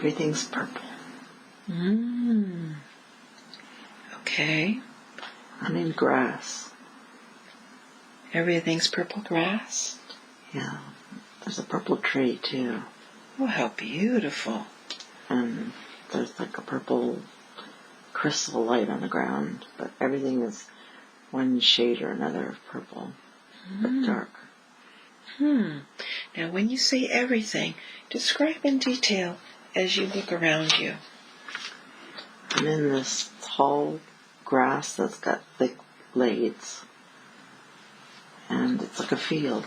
Everything's purple. Okay. I'm in grass. Everything's purple grass? Yeah. There's a purple tree, too. Oh, how beautiful. And there's like a purple crystal light on the ground, but everything is one shade or another of purple, but dark. Now, when you say everything, describe in detail as you look around you. I'm in this tall grass that's got thick blades, and it's like a field.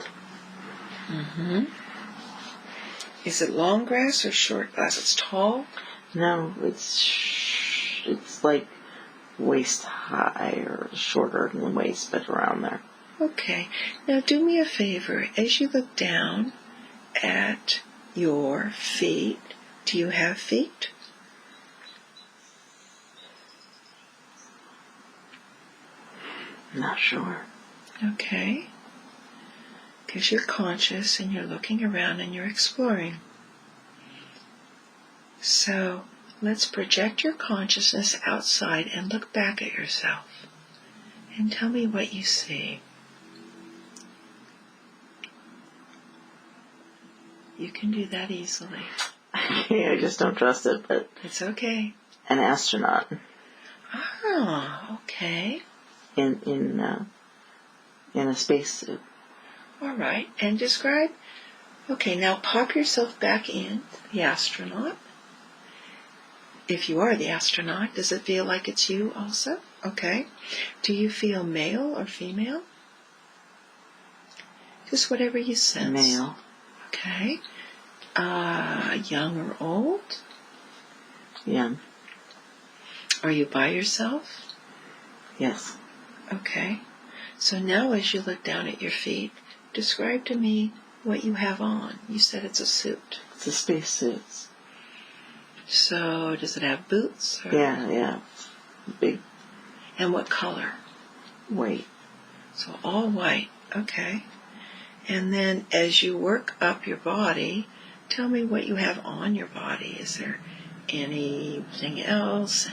Is it long grass or short grass? It's tall? No, it's like waist high or shorter than the waist, but around there. Okay. Now do me a favor. As you look down at your feet, do you have feet? Not sure. Okay. Because you're conscious and you're looking around and you're exploring. So let's project your consciousness outside and look back at yourself. And tell me what you see. You can do that easily. I just don't trust it, but... It's okay. An astronaut. Ah, okay. In a spacesuit. All right. And describe... Okay, now pop yourself back in, the astronaut. If you are the astronaut, does it feel like it's you also? Okay. Do you feel male or female? Just whatever you sense. Male. Okay. Young or old? Young. Are you by yourself? Yes. Okay. So now as you look down at your feet, describe to me what you have on. You said it's a suit. It's a spacesuit. So does it have boots? Or? Yeah. Big. And what color? White. So all white. Okay. And then as you work up your body, tell me what you have on your body. Is there anything else?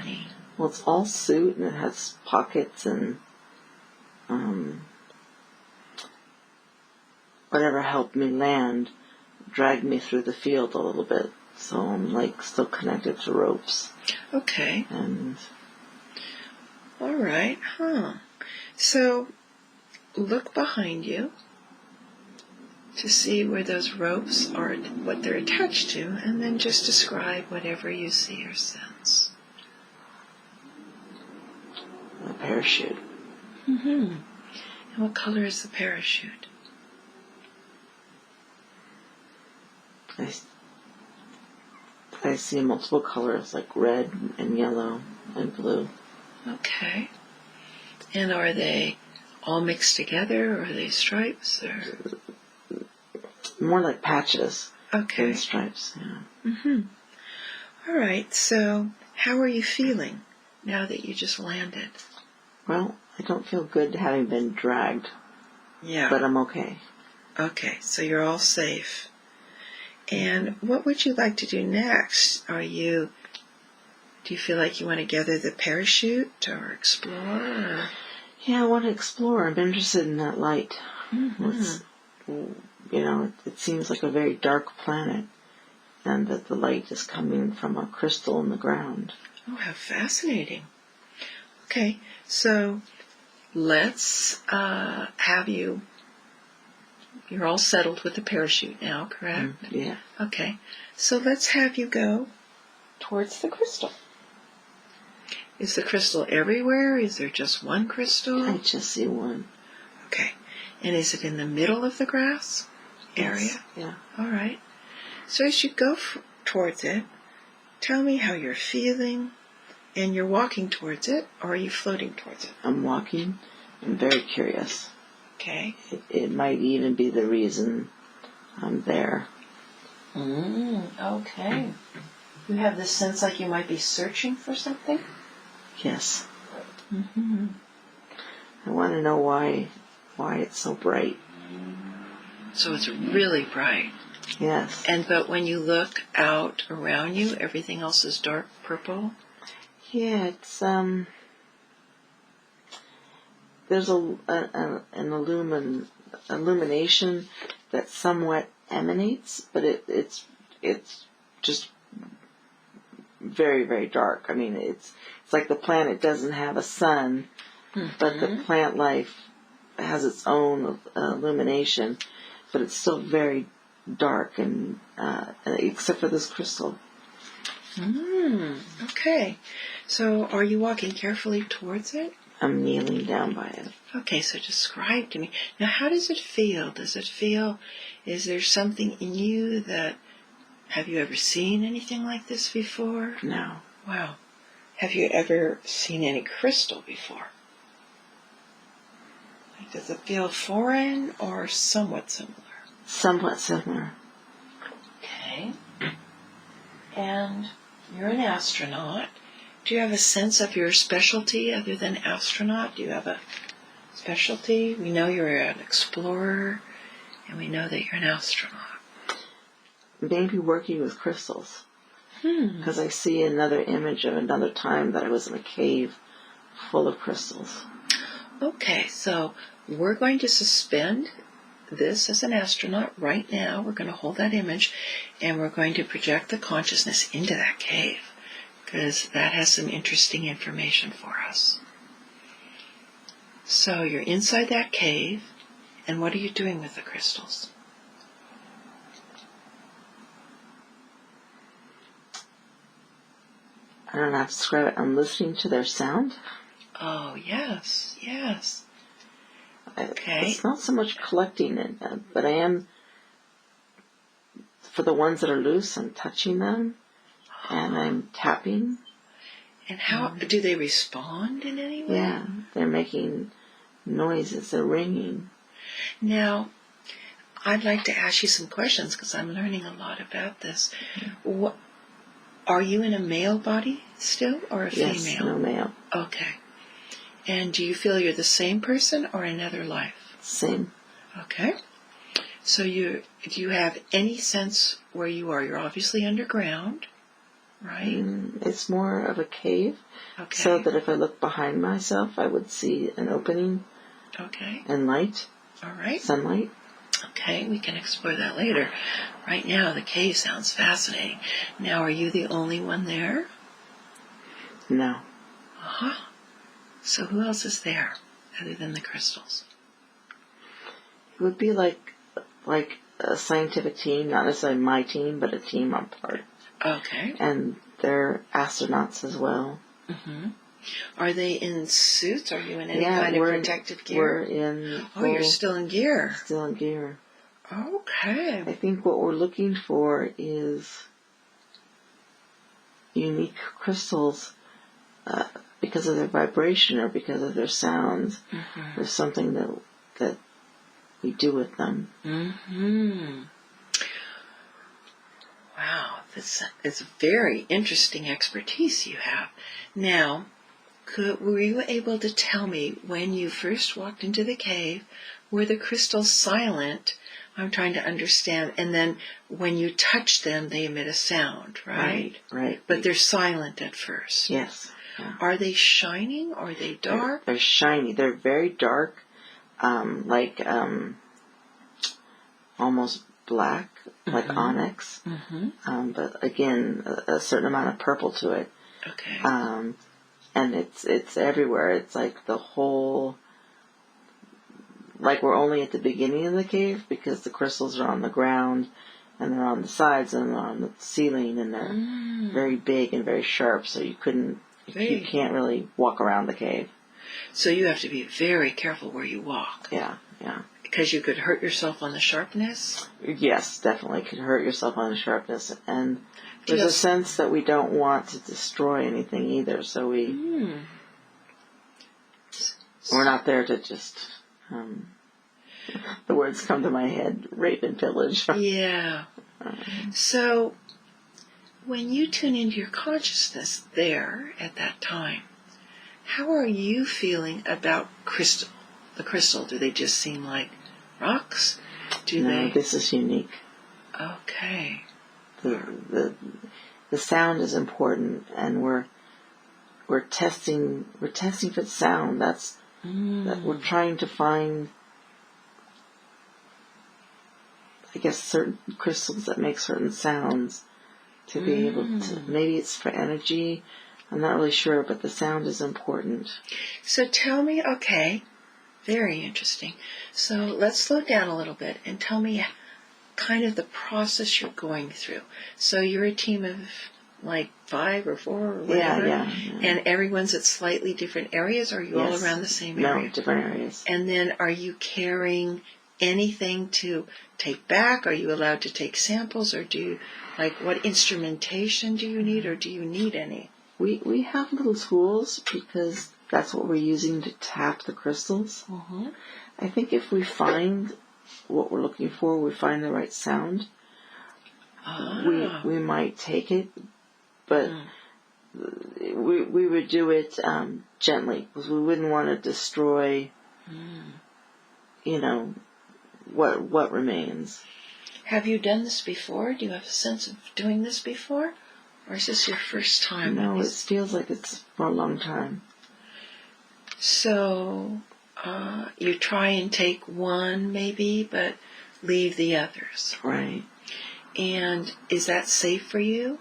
Well, it's all suit and it has pockets and whatever helped me land dragged me through the field a little bit. So I'm like still connected to ropes. Okay. And all right. So look behind you to see where those ropes are, what they're attached to, and then just describe whatever you see or sense. a parachute. And what color is the parachute? I see multiple colors like red and yellow and blue. Okay. And are they all mixed together, or are they stripes? Or More like patches okay. than stripes. Yeah. All right. So how are you feeling now that you just landed? Well, I don't feel good having been dragged. Yeah. But I'm okay. Okay. So you're all safe. And what would you like to do next? Do you feel like you want to gather the parachute or explore? Or? Yeah, I want to explore. I'm interested in that light. It seems like a very dark planet, and that the light is coming from a crystal in the ground. Oh, how fascinating. Okay, so let's have you... You're all settled with the parachute now, correct? Yeah. Okay, so let's have you go towards the crystal. Is the crystal everywhere? Is there just one crystal? I just see one. Okay, and is it in the middle of the grass area? Yes. Yeah. All right. So as you go towards it, tell me how you're feeling, and you're walking towards it, or are you floating towards it? I'm walking. I'm very curious. Okay. It might even be the reason I'm there. Okay. You have this sense like you might be searching for something? Yes. I want to know why it's so bright. So it's really bright. Yes. But when you look out around you, everything else is dark purple? Yeah, it's there's an illumination that somewhat emanates, but it's just very, very dark. I mean, it's like the planet doesn't have a sun, but the plant life has its own illumination, but it's still very dark, and except for this crystal. Okay. So are you walking carefully towards it? I'm kneeling down by it. Okay, so describe to me. Now, how does it feel? Is there something in you that, have you ever seen anything like this before? No. Wow. Have you ever seen any crystal before? Like, does it feel foreign or somewhat similar? Somewhat similar. Okay. And you're an astronaut. Do you have a sense of your specialty other than astronaut? Do you have a specialty? We know you're an explorer, and we know that you're an astronaut. Maybe working with crystals. Because I see another image of another time that I was in a cave full of crystals. Okay, so we're going to suspend this as an astronaut right now. We're going to hold that image, and we're going to project the consciousness into that cave, because that has some interesting information for us. So you're inside that cave, and what are you doing with the crystals? I don't know how to describe it. I'm listening to their sound. Oh, yes, yes. Okay. It's not so much collecting it, but I am, for the ones that are loose, I'm touching them, and I'm tapping. And how do they respond in any way? Yeah, they're making noises, they're ringing. Now, I'd like to ask you some questions because I'm learning a lot about this. What, are you in a male body still or a female? Yes, no male. Okay. And do you feel you're the same person or another life? Same. Okay. So do you have any sense where you are? You're obviously underground, right? It's more of a cave. Okay. So that if I look behind myself, I would see an opening. Okay. And light. All right. Sunlight. Okay, we can explore that later. Right now, the cave sounds fascinating. Now, are you the only one there? No. Uh-huh. So who else is there other than the crystals? It would be like a scientific team, not necessarily my team, but a team I'm part of. Okay. And they're astronauts as well. Mm-hmm. Are they in suits? Are you in any kind of protective gear? We're in... Oh, you're still in gear. Still in gear. Okay. I think what we're looking for is unique crystals because of their vibration or because of their sounds. Mm-hmm. There's something that we do with them. Mm-hmm. Wow, this is very interesting expertise you have. Now, were you able to tell me when you first walked into the cave, were the crystals silent? I'm trying to understand. And then when you touch them, they emit a sound, right? Right. But they're silent at first. Yes. Yeah. Are they shining? Are they dark? They're shiny. They're very dark, almost black, like onyx. Mm-hmm. But again, a certain amount of purple to it. Okay. And it's everywhere. It's like the whole, like we're only at the beginning of the cave because the crystals are on the ground and they're on the sides and they're on the ceiling and they're very big and very sharp. So you can't really walk around the cave. So you have to be very careful where you walk. Yeah. Because you could hurt yourself on the sharpness? Yes, definitely could hurt yourself on the sharpness. And there's a sense that we don't want to destroy anything either. So we're not there to just, the words come to my head, rape and pillage. Yeah. So when you tune into your consciousness there at that time, how are you feeling about the crystal? Do they just seem like rocks? No, this is unique. Okay. The sound is important, and we're testing for the sound. That we're trying to find, I guess, certain crystals that make certain sounds to be able to. Maybe it's for energy. I'm not really sure, but the sound is important. So tell me, okay, very interesting. So let's slow down a little bit and tell me kind of the process you're going through. So you're a team of like 5 or 4 or whatever? Yeah. And everyone's at slightly different areas, or are you all around the same area? No, different areas. And then are you carrying anything to take back? Are you allowed to take samples, or do you, like, what instrumentation do you need, or do you need any? We have little tools because that's what we're using to tap the crystals. Mm-hmm. I think if we find what we're looking for, we find the right sound, we might take it, but we would do it gently, because we wouldn't want to destroy, what remains. Have you done this before? Do you have a sense of doing this before? Or is this your first time? No, it feels like it's for a long time. So you try and take one maybe, but leave the others. Right. And is that safe for you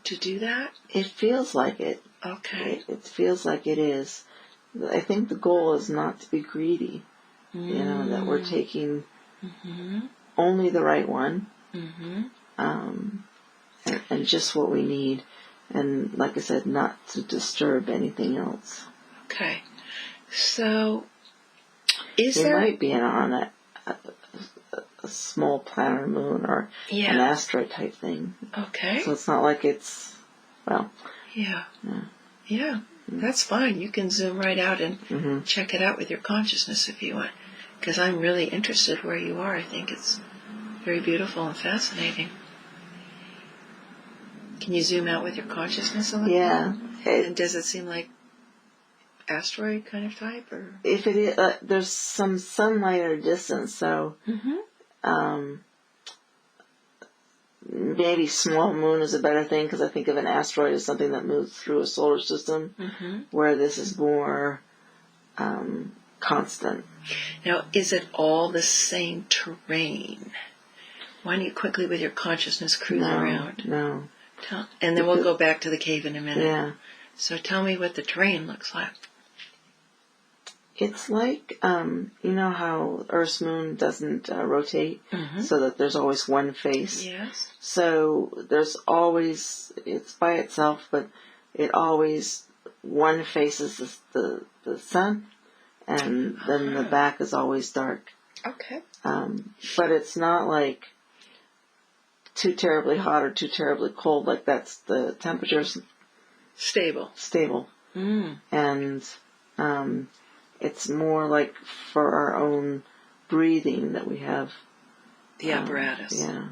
to do that? It feels like it. Okay. It feels like it is. I think the goal is not to be greedy. That we're taking only the right one, and just what we need. And like I said, not to disturb anything else. Okay. So, It might be on a small planet or moon or an asteroid type thing. Okay. So it's not like it's, well. Yeah. That's fine. You can zoom right out and check it out with your consciousness if you want. Because I'm really interested where you are. I think it's very beautiful and fascinating. Can you zoom out with your consciousness a little? Yeah. And does it seem like asteroid kind of type, or? If it is, there's some sunlight at a distance, so maybe small moon is a better thing, because I think of an asteroid as something that moves through a solar system, where this is more constant. Now, is it all the same terrain? Why don't you quickly with your consciousness cruise around? No. And then we'll go back to the cave in a minute. Yeah. So tell me what the terrain looks like. It's like, you know how Earth's moon doesn't rotate, so that there's always one face? Yes. So there's always, it's by itself, but it always, one faces the sun, and then the back is always dark. Okay. But it's not like too terribly hot or too terribly cold. Like, that's the temperature's stable. And it's more like for our own breathing that we have the apparatus. Yeah.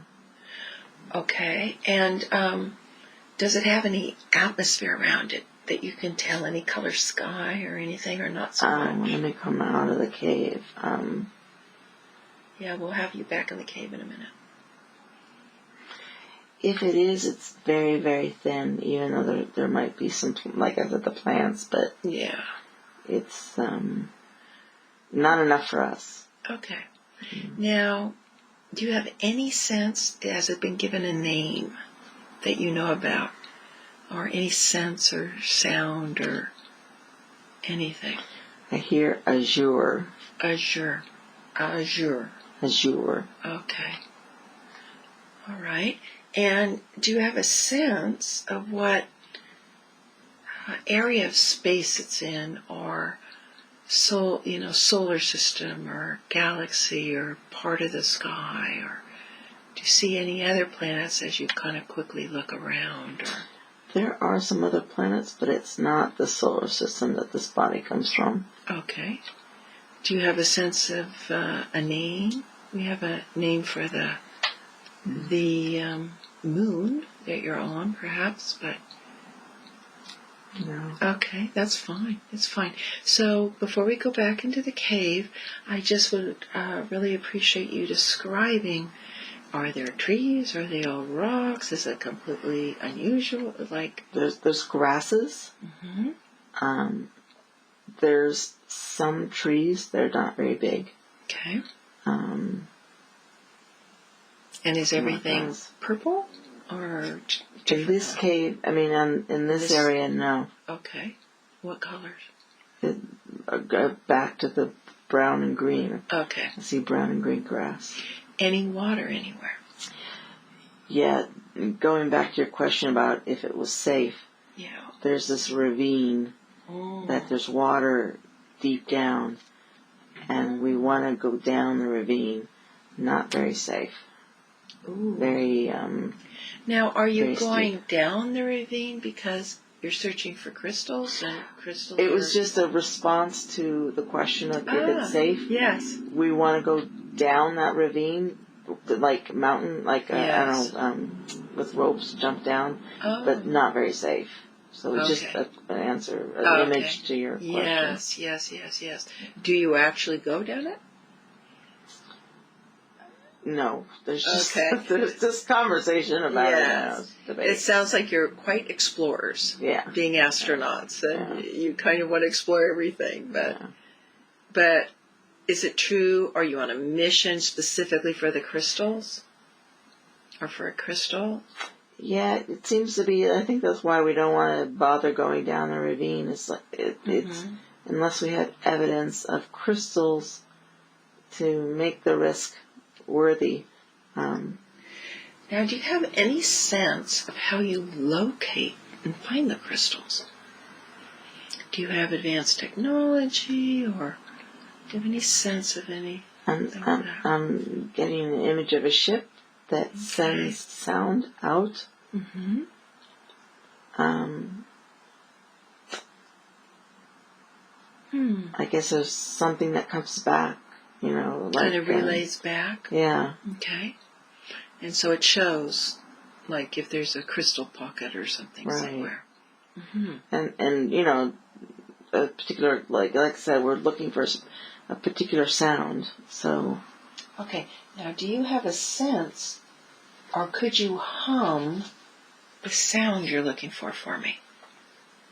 Okay. And does it have any atmosphere around it that you can tell, any color sky or anything, or not so much? Let me come out of the cave. Yeah, we'll have you back in the cave in a minute. If it is, it's very, very thin, even though there might be some, like I said, the plants, but yeah, it's not enough for us. Okay. Now, do you have any sense, has it been given a name that you know about, or any sense or sound or anything? I hear azure. Azure. Okay. All right. And do you have a sense of what area of space it's in, or solar system, or galaxy, or part of the sky, or do you see any other planets as you kind of quickly look around? Or? There are some other planets, but it's not the solar system that this body comes from. Okay. Do you have a sense of a name? We have a name for the moon that you're on, perhaps, but No. Okay, that's fine. It's fine. So before we go back into the cave, I just would really appreciate you describing, are there trees? Are they all rocks? Is it completely unusual? Like There's grasses. Mm-hmm. There's some trees. They're not very big. Okay. Um, and is everything purple or in this cave? I mean, in this area, no. Okay. What colors? Go back to the brown and green. Okay. I see brown and green grass. Any water anywhere? Yeah, going back to your question about if it was safe. Yeah. There's this ravine that there's water deep down, and we want to go down the ravine. Not very safe. Ooh. Very. Now, are you going steep. down the ravine because you're searching for crystals and crystals? It was just a response to the question of if it's safe. Yes. We want to go down that ravine, like mountain, like Yes. I don't know, with ropes, jump down, but not very safe. So it's just an answer, an image to your question. Yes. Do you actually go down it? No, there's just there's this conversation about it. Debate. It sounds like you're quite explorers. Yeah. Being astronauts, and you kind of want to explore everything. But is it true? Are you on a mission specifically for the crystals, or for a crystal? Yeah, it seems to be. I think that's why we don't want to bother going down the ravine. It's like it's unless we have evidence of crystals to make the risk worthy. Now, do you have any sense of how you locate and find the crystals? Do you have advanced technology, or do you have any sense of any? I'm getting an image of a ship that sends sound out. Mm-hmm. I guess there's something that comes back, like kind of relays back. Yeah. Okay. And so it shows, like if there's a crystal pocket or something somewhere. Mm-hmm. And a particular, like I said, we're looking for a particular sound. So. Okay. Now, do you have a sense, or could you hum the sound you're looking for me,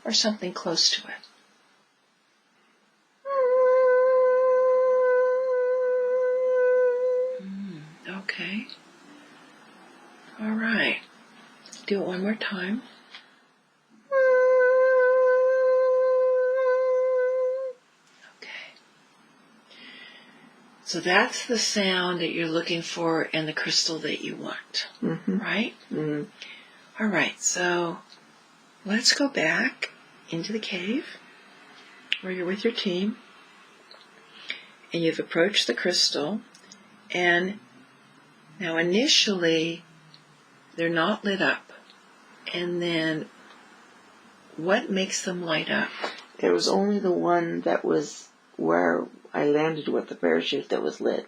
or something close to it? Okay. All right. Do it one more time. Okay. So that's the sound that you're looking for and the crystal that you want, right? Mm-hmm. All right. So let's go back into the cave where you're with your team, and you've approached the crystal, and now initially they're not lit up. And then what makes them light up? It was only the one that was where I landed with the parachute that was lit.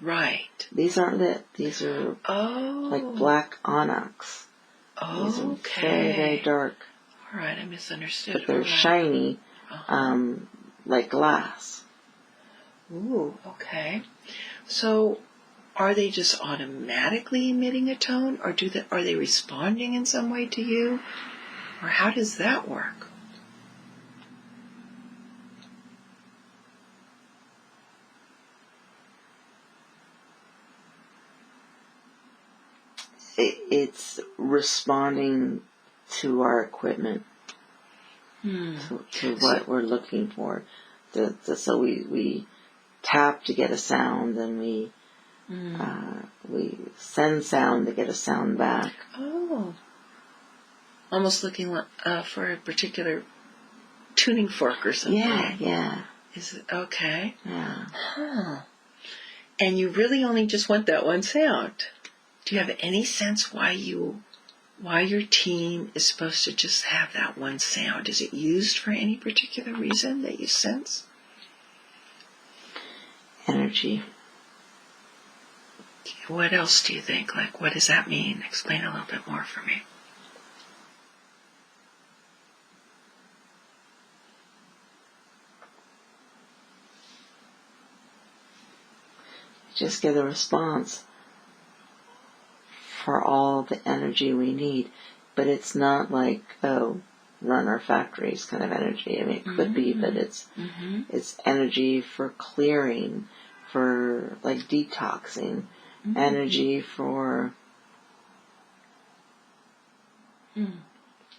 Right. These aren't lit. These are like black onyx. Oh, these are very, very dark. All right, I misunderstood. But they're shiny, like glass. Ooh, okay. So, are they just automatically emitting a tone, or are they responding in some way to you, or how does that work? It's responding to our equipment, to what we're looking for. So we tap to get a sound, and we send sound to get a sound back. Oh, almost looking for a particular tuning fork or something. Yeah. Is it okay? Yeah. Huh. And you really only just want that one sound. Do you have any sense why your team is supposed to just have that one sound? Is it used for any particular reason that you sense? Energy. What else do you think? Like, what does that mean? Explain a little bit more for me. just get a response for all the energy we need. But it's not like, oh, run our factories kind of energy. I mean, it could be, but it's energy for clearing, for like detoxing, energy for,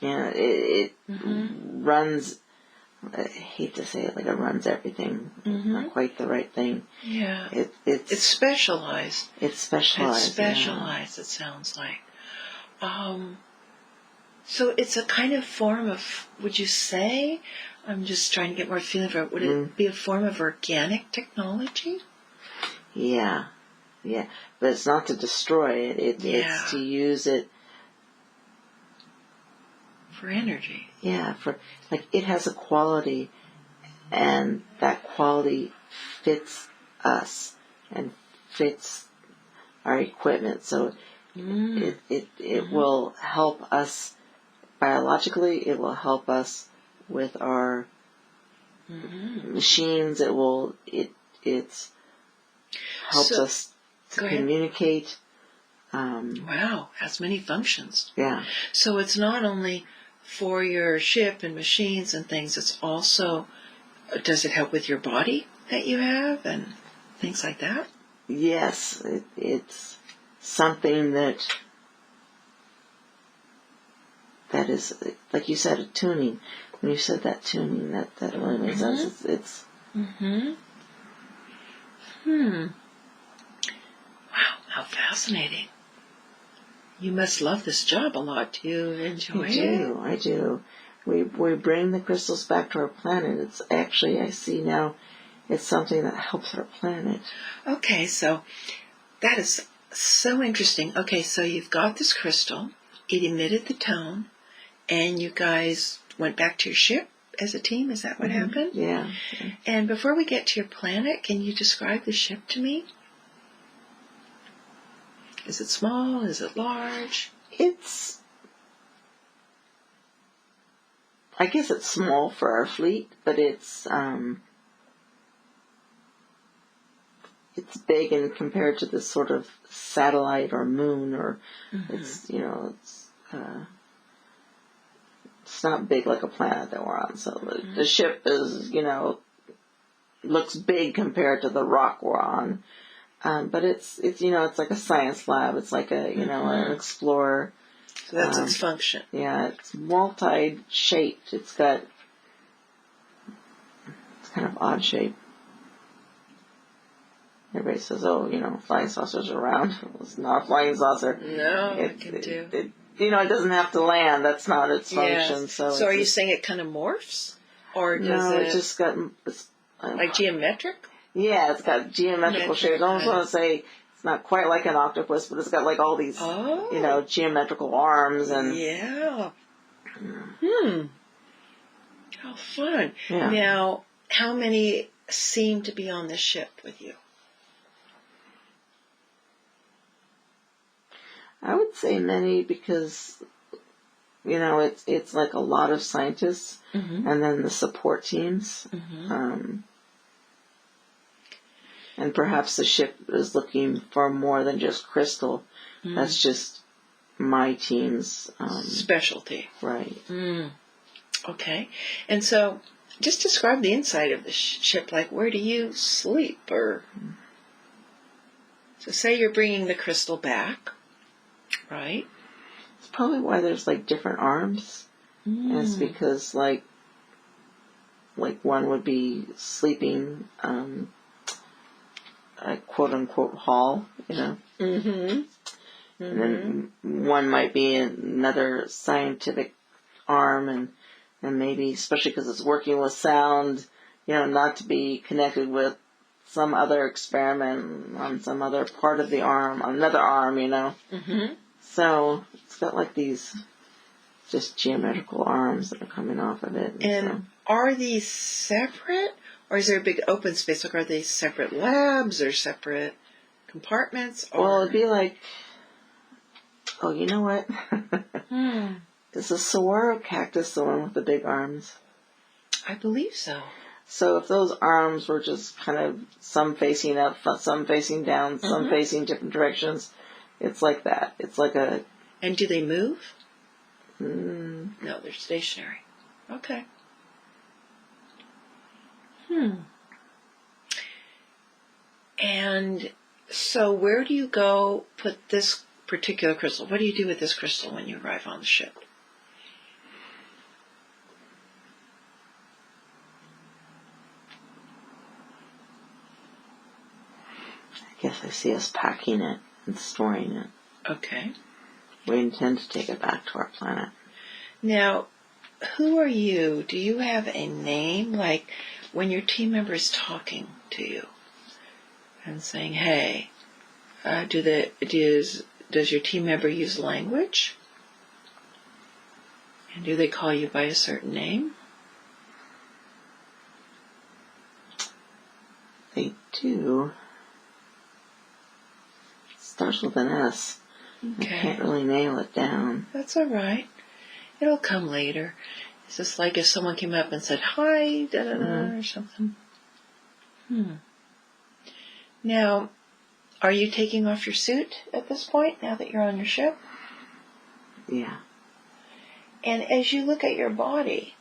it runs, I hate to say it, like it runs everything. Not quite the right thing. Yeah. It's specialized. It's specialized. It's specialized, it sounds like. So it's a kind of form of, would you say, I'm just trying to get more feeling for it, would it be a form of organic technology? Yeah. Yeah. But it's not to destroy it. It's to use it for energy. Yeah, for like it has a quality, and that quality fits us and fits our equipment. So it will help us biologically. It will help us with our machines. It helps us to communicate. Wow, has many functions. Yeah. So it's not only for your ship and machines and things, it's also, does it help with your body that you have and things like that? Yes, it's something that is, like you said, a tuning. When you said that tuning, that really makes sense. It's Wow, how fascinating. You must love this job a lot. Do you enjoy it? I do. We bring the crystals back to our planet. It's actually, I see now, it's something that helps our planet. Okay, so that is so interesting. Okay, so you've got this crystal. It emitted the tone, and you guys went back to your ship as a team. Is that what happened? Yeah. And before we get to your planet, can you describe the ship to me? Is it small? Is it large? I guess it's small for our fleet, but it's big and compared to this sort of satellite or moon, or it's not big like a planet that we're on. So the ship is, looks big compared to the rock we're on. But it's it's like a science lab. It's like an explorer. So that's its function. Yeah, it's multi-shaped. It's kind of odd shape. Everybody says, "Oh, flying saucers are round." It's not a flying saucer. No, it can do. It doesn't have to land. That's not its function. So are you saying it kind of morphs, or does no? it It just got like geometric? Yeah, it's got geometrical shapes. I almost want to say it's not quite like an octopus, but it's got like all these, geometrical arms and. Yeah. How fun. Yeah. Now, how many seem to be on the ship with you? I would say many because, it's like a lot of scientists and then the support teams. And perhaps the ship is looking for more than just crystal. That's just my team's specialty. Right. Okay. And so just describe the inside of the ship. Like, where do you sleep? Or so say you're bringing the crystal back, right? It's probably why there's like different arms. And it's because like one would be sleeping a quote-unquote hall, And then one might be another scientific arm, and maybe, especially because it's working with sound, not to be connected with some other experiment on some other part of the arm, on another arm, So it's got like these just geometrical arms that are coming off of it. And are these separate? Or is there a big open space? Like, are they separate labs or separate compartments? Or? Well, it'd be like, you know what? Is the saguaro cactus the one with the big arms? I believe so. So if those arms were just kind of some facing up, some facing down, some facing different directions, it's like that. It's like a... And do they move? No, they're stationary. Okay. And so where do you go put this particular crystal? What do you do with this crystal when you arrive on the ship? I guess I see us packing it and storing it. Okay. We intend to take it back to our planet. Now, who are you? Do you have a name? Like when your team member is talking to you and saying, hey, does your team member use language? And do they call you by a certain name? They do. It starts with an S. Okay. I can't really nail it down. That's all right. It'll come later. It's just like if someone came up and said, hi, da-da-da, or something. Now, are you taking off your suit at this point, now that you're on your ship? Yeah. And as you look at your body,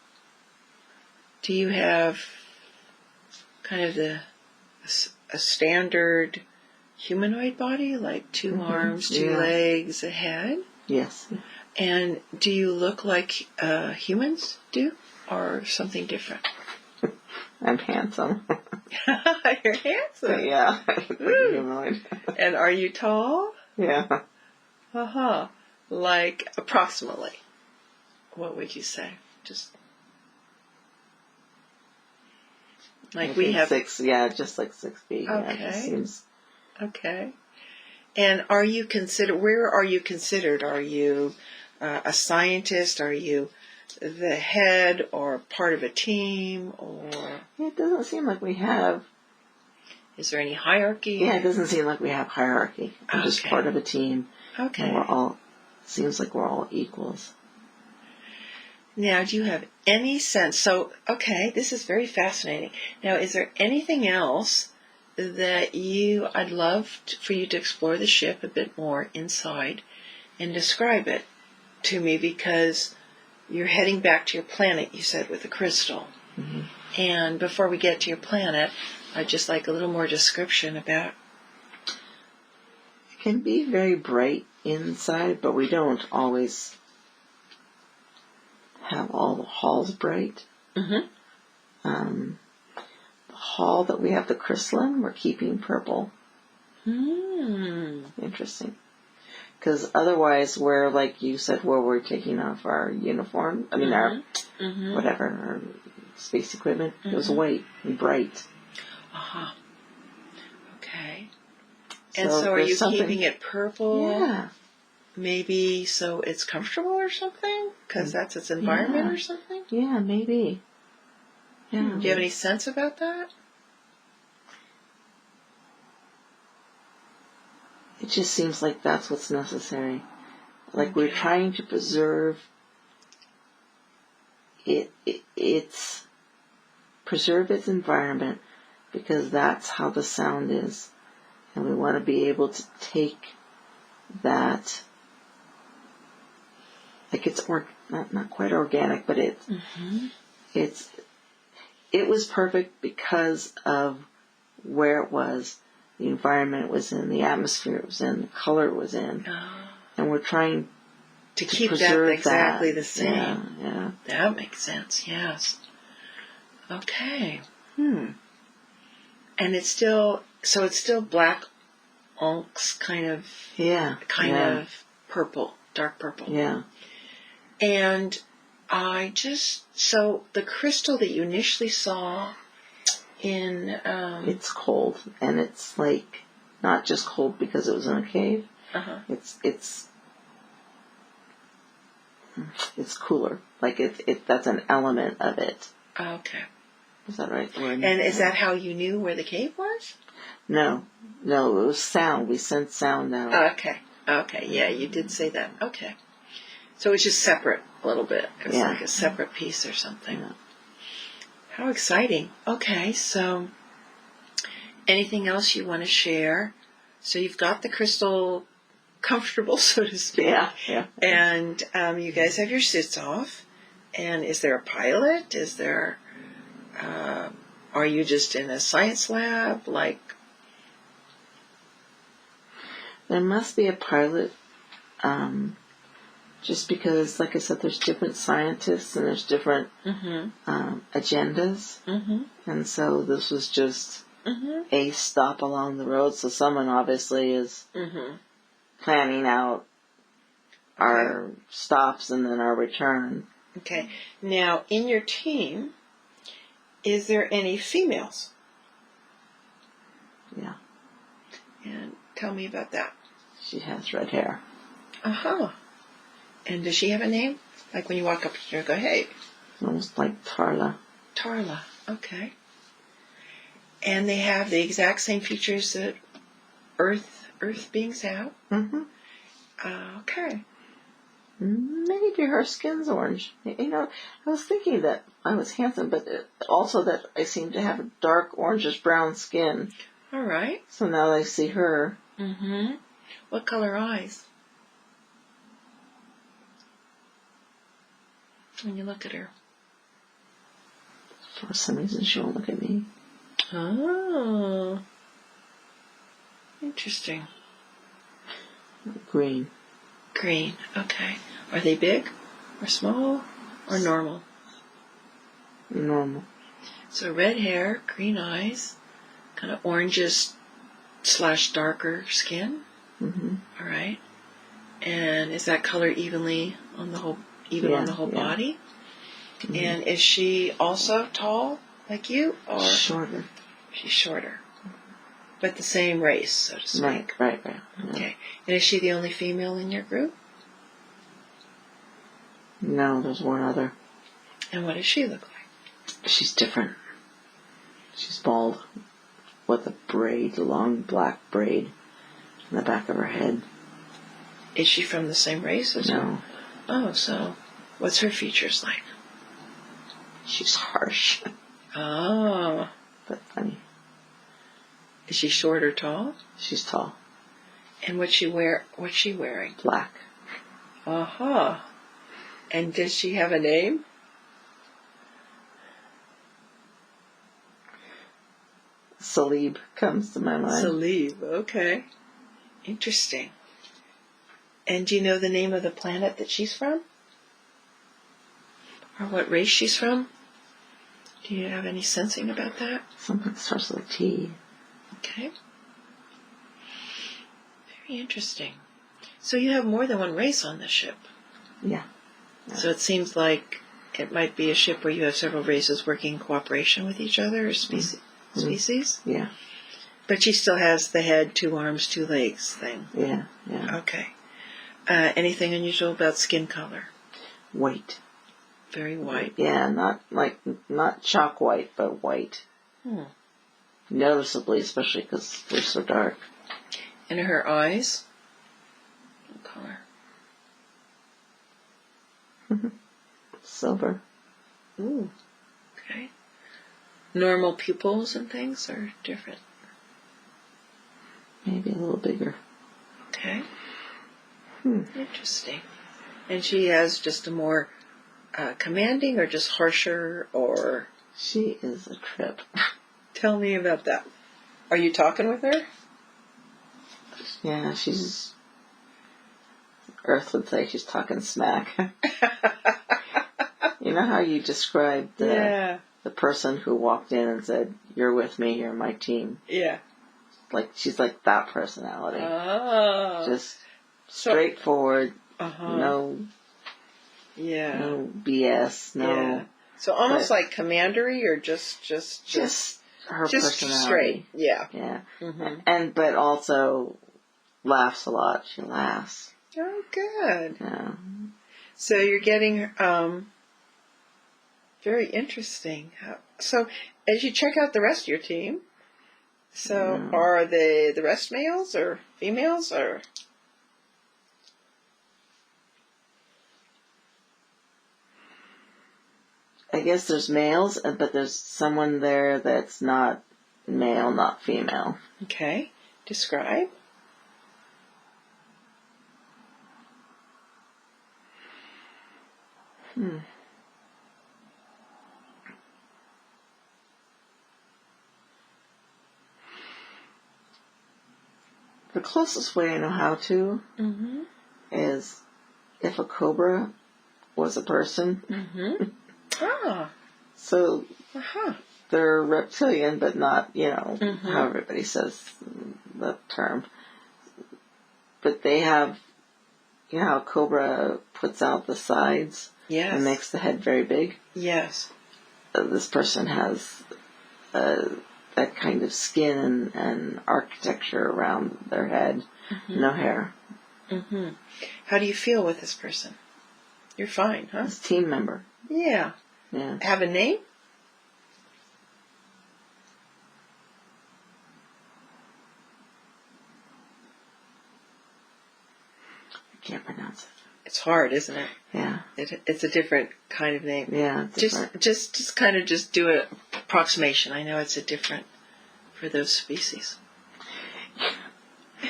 do you have kind of a standard humanoid body, like two arms, two legs, a head? Yes. And do you look like humans do, or something different? I'm handsome. You're handsome. Yeah, I look like a humanoid. And are you tall? Yeah. Like approximately. What would you say? Just like we have 6. Yeah, just like 6 feet. Okay. Yeah, it just seems... Okay. And are you considered? Where are you considered? Are you a scientist? Are you the head or part of a team? Or It doesn't seem like we have... Is there any hierarchy? Yeah, it doesn't seem like we have hierarchy. We're just part of a team. Okay. And seems like we're all equals. Now, do you have any sense? So, okay, this is very fascinating. Now, is there anything else that I'd love for you to explore the ship a bit more inside and describe it to me, because you're heading back to your planet, you said, with the crystal. And before we get to your planet, I'd just like a little more description about... It can be very bright inside, but we don't always have all the halls bright. The hall that we have the crystal in, we're keeping purple. Interesting. Because otherwise, we're, like you said, where we're taking off our uniform, our whatever, our space equipment, it was white and bright. Okay. And so are you keeping it purple? Yeah. Maybe so it's comfortable or something? Because that's its environment or something? Yeah, maybe. Yeah. Do you have any sense about that? It just seems like that's what's necessary. Like we're trying to preserve preserve its environment, because that's how the sound is. And we want to be able to take that, like it's not quite organic, but it was perfect because of where it was, the environment it was in, the atmosphere it was in, the color it was in, and we're trying to keep preserve that exactly the same. Yeah. That makes sense. Yes. Okay. And it's still black onks, kind of purple, dark purple. Yeah. And so the crystal that you initially saw in... it's cold, and it's like, not just cold because it was in a cave, it's cooler. Like that's an element of it. Okay. Is that right? And is that how you knew where the cave was? No, it was sound. We sent sound out. Okay, yeah, you did say that. Okay. So it's just separate a little bit. It was like a separate piece or something. How exciting. Okay, so anything else you want to share? So you've got the crystal comfortable, so to speak. Yeah. And you guys have your suits off. And is there a pilot? Is there... are you just in a science lab? Like... There must be a pilot, just because, like I said, there's different scientists and there's different agendas. Mm-hmm. And so this was just a stop along the road. So someone obviously is planning out our stops and then our return. Okay. Now, in your team, is there any females? Yeah. And tell me about that. She has red hair. Uh-huh. And does she have a name? Like when you walk up to her, go, hey. Almost like Tarla. Tarla. Okay. And they have the exact same features that Earth beings have? Mm-hmm. Okay. Maybe her skin's orange. You know, I was thinking that I was handsome, but also that I seem to have a dark orangish brown skin. All right. So now I see her. Mm-hmm. What color eyes? When you look at her. For some reason, she won't look at me. Oh. Interesting. Green. Green. Okay. Are they big or small or normal? Normal. So red hair, green eyes, kind of oranges / darker skin. Mm-hmm. All right. And is that color evenly on the whole, on the whole body? Mm-hmm. And is she also tall like you, or shorter? She's shorter, but the same race, so to speak. Right. Okay. And is she the only female in your group? No, there's one other. And what does she look like? She's different. She's bald with a braid, a long black braid in the back of her head. Is she from the same race as No. her? Oh, so what's her features like? She's harsh. Oh. But funny. Is she short or tall? She's tall. And what's she wearing? Black. Uh-huh. And does she have a name? Scilickk comes to my mind. Scilickk, okay. Interesting. And do you know the name of the planet that she's from? Or what race she's from? Do you have any sensing about that? Something that starts with a T. Okay. Very interesting. So you have more than one race on this ship. Yeah. So it seems like it might be a ship where you have several races working in cooperation with each other, or species. Yeah. But she still has the head, 2 arms, 2 legs thing. Yeah. Okay. Anything unusual about skin color? White. Very white. Yeah, not chalk white, but white. Noticeably, especially because they're so dark. And her eyes? What color? Silver. Ooh. Okay. Normal pupils and things are different? Maybe a little bigger. Okay. Interesting. And she has just a more commanding or just harsher or... She is a trip. Tell me about that. Are you talking with her? Yeah, she's... Earth would say she's talking smack. You know how you described the person who walked in and said, "You're with me, you're my team." Yeah. Like, she's like that personality. Oh. Just straightforward. No BS. No. Yeah. So almost like commandery, or just her just personality. Straight. Yeah. Yeah. Mm-hmm. But also laughs a lot. She laughs. Oh, good. Yeah. So you're getting very interesting. So as you check out the rest of your team, are they the rest males or females or? I guess there's males, but there's someone there that's not male, not female. Okay. Describe. The closest way I know how to is if a cobra was a person. Ah. So they're reptilian, but not, how everybody says the term. But they have, how a cobra puts out the sides and makes the head very big? Yes. This person has that kind of skin and architecture around their head, no hair. How do you feel with this person? You're fine, huh? His team member. Yeah. Yeah. Have a name? I can't pronounce it. It's hard, isn't it? Yeah. It's a different kind of name. Yeah. Just kind of do an approximation. I know it's a different for those species.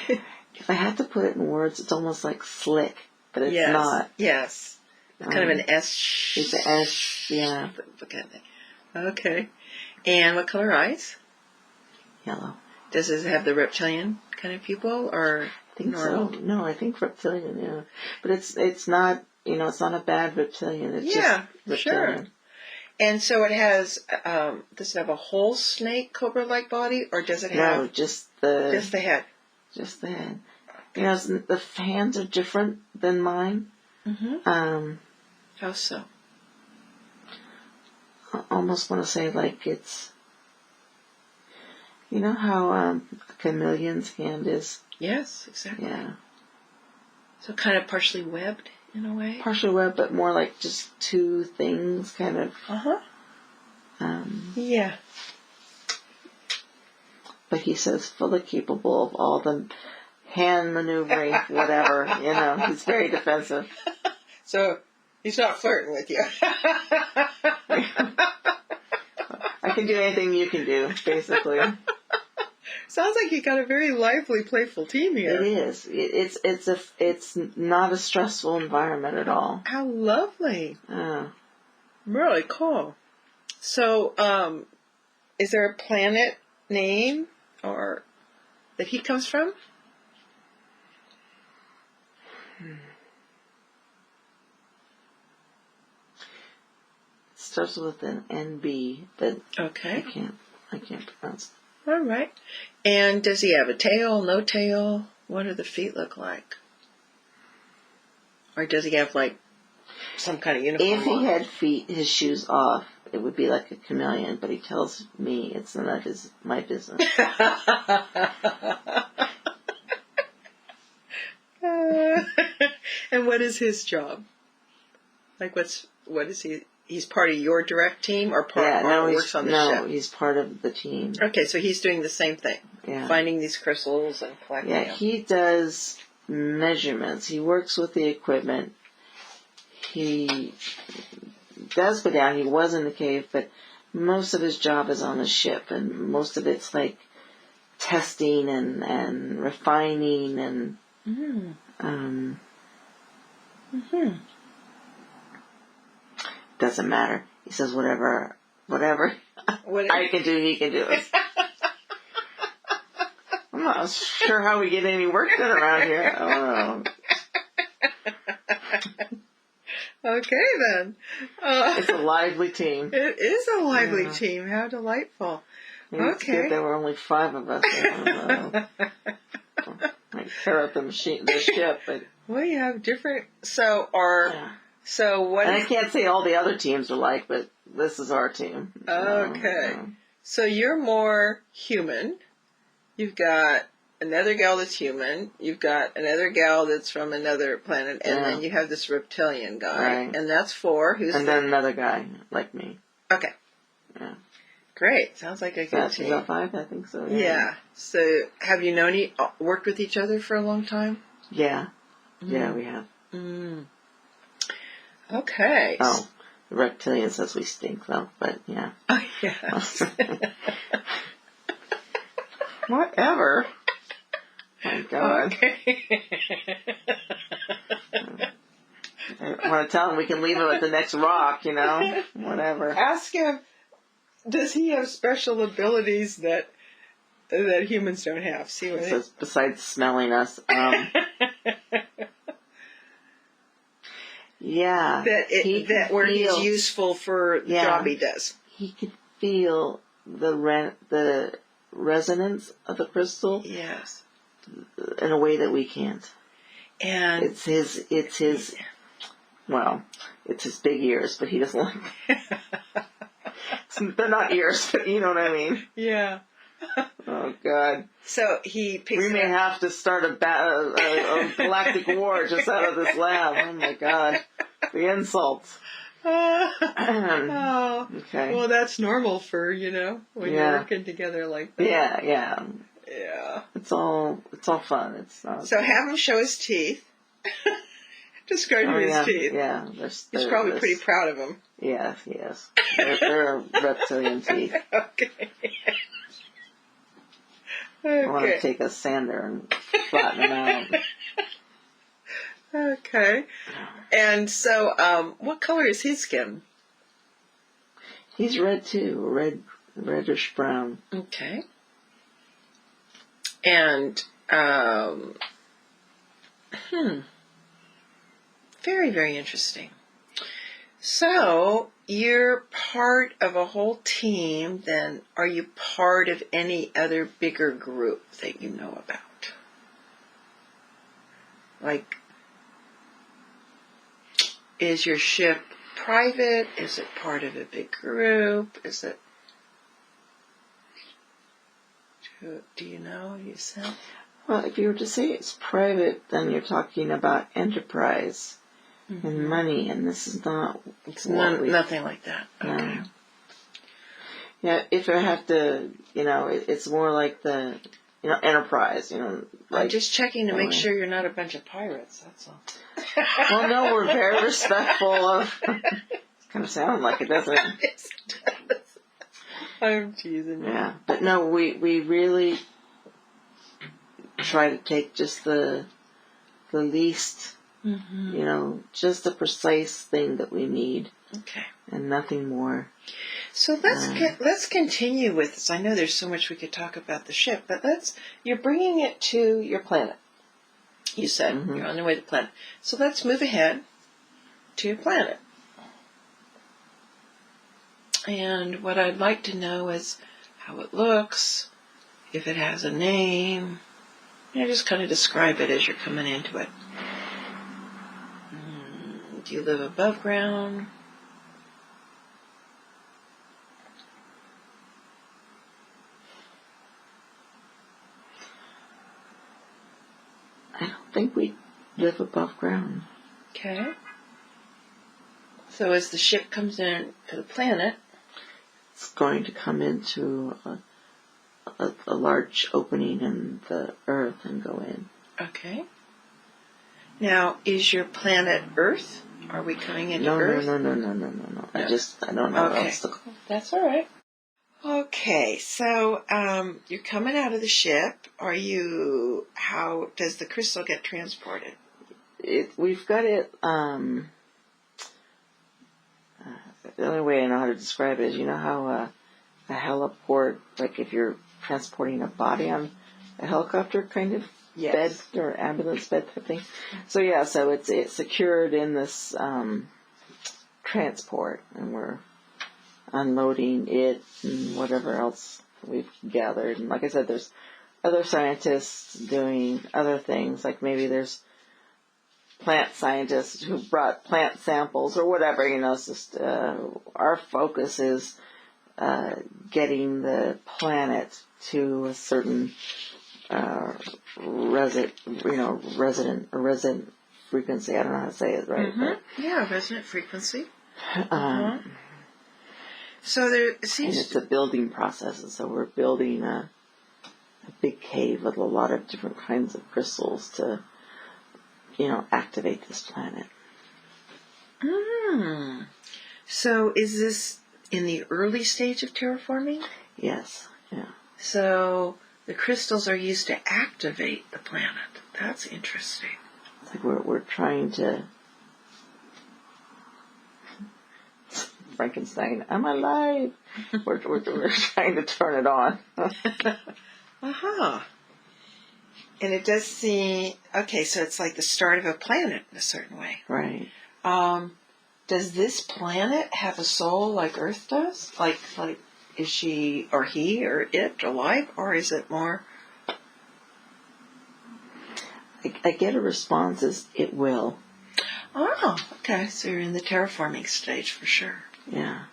If I had to put it in words, it's almost like slick, but it's not. Yes. It's kind of an S. It's an S, yeah. Okay. And what color eyes? Yellow. Does it have the reptilian kind of pupil or I think normal? so. No, I think reptilian, yeah. But it's not, it's not a bad reptilian. It's just reptilian. Sure. And so it has, does it have a whole snake cobra-like body, or does it have... No, just the head. Just the head. The hands are different than mine. How so? I almost want to say like it's... You know how a chameleon's hand is? Yes, exactly. Yeah. So kind of partially webbed in a way? Partially webbed, but more like just two things kind of. Yeah. But he says fully capable of all the hand maneuvering, whatever, he's very defensive. So he's not flirting with you. I can do anything you can do, basically. Sounds like you got a very lively, playful team here. It is. It's not a stressful environment at all. How lovely. Oh. Really cool. So, is there a planet name or that he comes from? It starts with an NB, but okay. I can't pronounce it. All right. And does he have a tail, no tail? What do the feet look like? Or does he have like some kind of uniform? If he had his shoes off, it would be like a chameleon, but he tells me it's none of my business. And what is his job? Like what is he? He's part of your direct team or works on the ship? No, he's part of the team. Okay, so he's doing the same thing. Yeah. Finding these crystals and collecting them. He does measurements. He works with the equipment. He does go down. He was in the cave, but most of his job is on the ship, and most of it's like testing and refining and doesn't matter. He says whatever I can do, he can do it. I'm not sure how we get any work done around here. I don't know. Okay then. It's a lively team. It is a lively team. How delightful. It's good there were only 5 of us. I tear up the ship, but we have different. So what? And I can't say all the other teams are like, but this is our team. Okay. So you're more human. You've got another gal that's human. You've got another gal that's from another planet, and then you have this reptilian guy, right. And that's 4. And then another guy like me. Okay. Yeah. Great. Sounds like a good team. Is that 5? I think so. Yeah. So have you worked with each other for a long time? Yeah. Yeah, we have. Okay. Oh, The Reptilian says we stink, though, but yeah. Oh, yes. Whatever. My God. Okay. I want to tell him we can leave him at the next rock, Whatever. Ask him, does he have special abilities that humans don't have? See what it says, besides smelling us. Yeah. Where he's useful for the job he does. He could feel the resonance of the crystal. Yes. In a way that we can't. And it's his big ears, but he doesn't like they're not ears, but you know what I mean. Yeah. Oh God. So he picks we may have to start a galactic war just out of this lab. Oh my God. The insults. Oh. Okay. Well, that's normal for, when you're working together like that. Yeah. Yeah. It's all fun. It's not. So have him show his teeth. Describe his teeth. Yeah. He's probably pretty proud of them. Yes. They're reptilian teeth. Okay. I want to take a sander and flatten them out. Okay. And so, what color is his skin? He's red too. Reddish brown. Okay. And, very, very interesting. So, you're part of a whole team, then are you part of any other bigger group that you know about? Like, is your ship private? Is it part of a big group? Is it... Do you know? You said? Well, if you were to say it's private, then you're talking about enterprise and money, and this is not. It's nothing like that. Okay. Yeah, if I have to, it's more like the, enterprise. I'm just checking to make sure you're not a bunch of pirates. That's all. Well, no, we're very respectful of. It's kind of sounding like it, doesn't it? Yes, it does. I'm teasing you. Yeah, but no, we really try to take just the least, just the precise thing that we need. Okay. And nothing more. So let's continue with this. I know there's so much we could talk about the ship, but you're bringing it to your planet. You said you're on your way to the planet. So let's move ahead to your planet. And what I'd like to know is how it looks, if it has a name. Just kind of describe it as you're coming into it. Do you live above ground? I don't think we live above ground. Okay. So as the ship comes in to the planet, it's going to come into a large opening in the earth and go in. Okay. Now, is your planet Earth? Are we coming into Earth? No. I don't know what else to call it. That's all right. Okay, so you're coming out of the ship. How does the crystal get transported? We've got it, the only way I know how to describe it is, how a heliport, like if you're transporting a body on a helicopter kind of bed or ambulance bed type thing. So it's secured in this transport, and we're unloading it and whatever else we've gathered. And like I said, there's other scientists doing other things, like maybe there's plant scientists who brought plant samples or whatever, it's just our focus is getting the planet to a certain resident frequency. I don't know how to say it right. Yeah, resonant frequency. So it seems... And it's a building process, and so we're building a big cave with a lot of different kinds of crystals to, activate this planet. So is this in the early stage of terraforming? Yes. Yeah. So the crystals are used to activate the planet. That's interesting. It's like we're trying to Frankenstein. I'm alive. we're trying to turn it on. Uh-huh. And it does seem, okay, so it's like the start of a planet in a certain way. Right. Does this planet have a soul like Earth does? Like is she or he or it alive, or is it more? I get a response as it will. Oh, okay. So you're in the terraforming stage for sure. Yeah.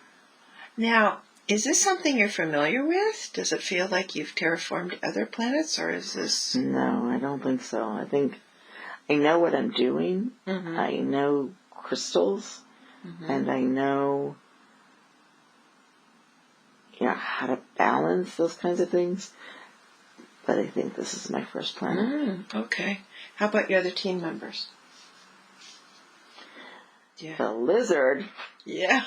Now, is this something you're familiar with? Does it feel like you've terraformed other planets, or is this? No, I don't think so. I think I know what I'm doing. Mm-hmm. I know crystals, and I know, how to balance those kinds of things. But I think this is my first planet. Okay. How about your other team members? Yeah. The lizard. Yeah.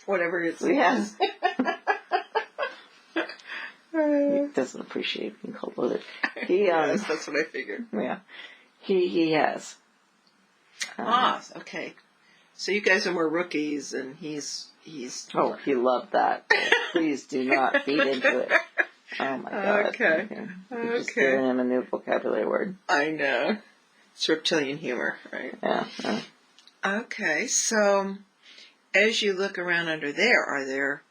Whatever it is. Yeah. He doesn't appreciate being called lizard. Yes, that's what I figured. Yeah. He has. Okay. So you guys are more rookies, and he's. Oh, he loved that. Please do not feed into it. Oh my God. Okay. You're just giving him a new vocabulary word. I know. It's reptilian humor, right? Yeah. Okay, so as you look around under there, are there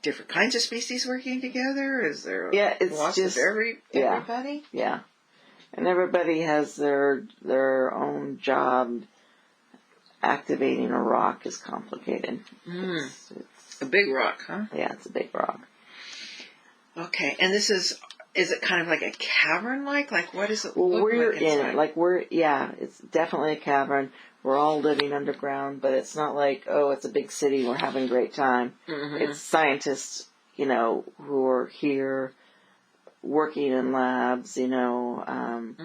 different kinds of species working together? Is there it's lots just of everybody? Yeah. And everybody has their own job. Activating a rock is complicated. It's a big rock, huh? Yeah, it's a big rock. Okay, and this is it kind of like a cavern-like? Like, what is it look we're like in it. It's definitely a cavern. We're all living underground, but it's not like, it's a big city, we're having a great time. It's scientists, who are here working in labs, setting working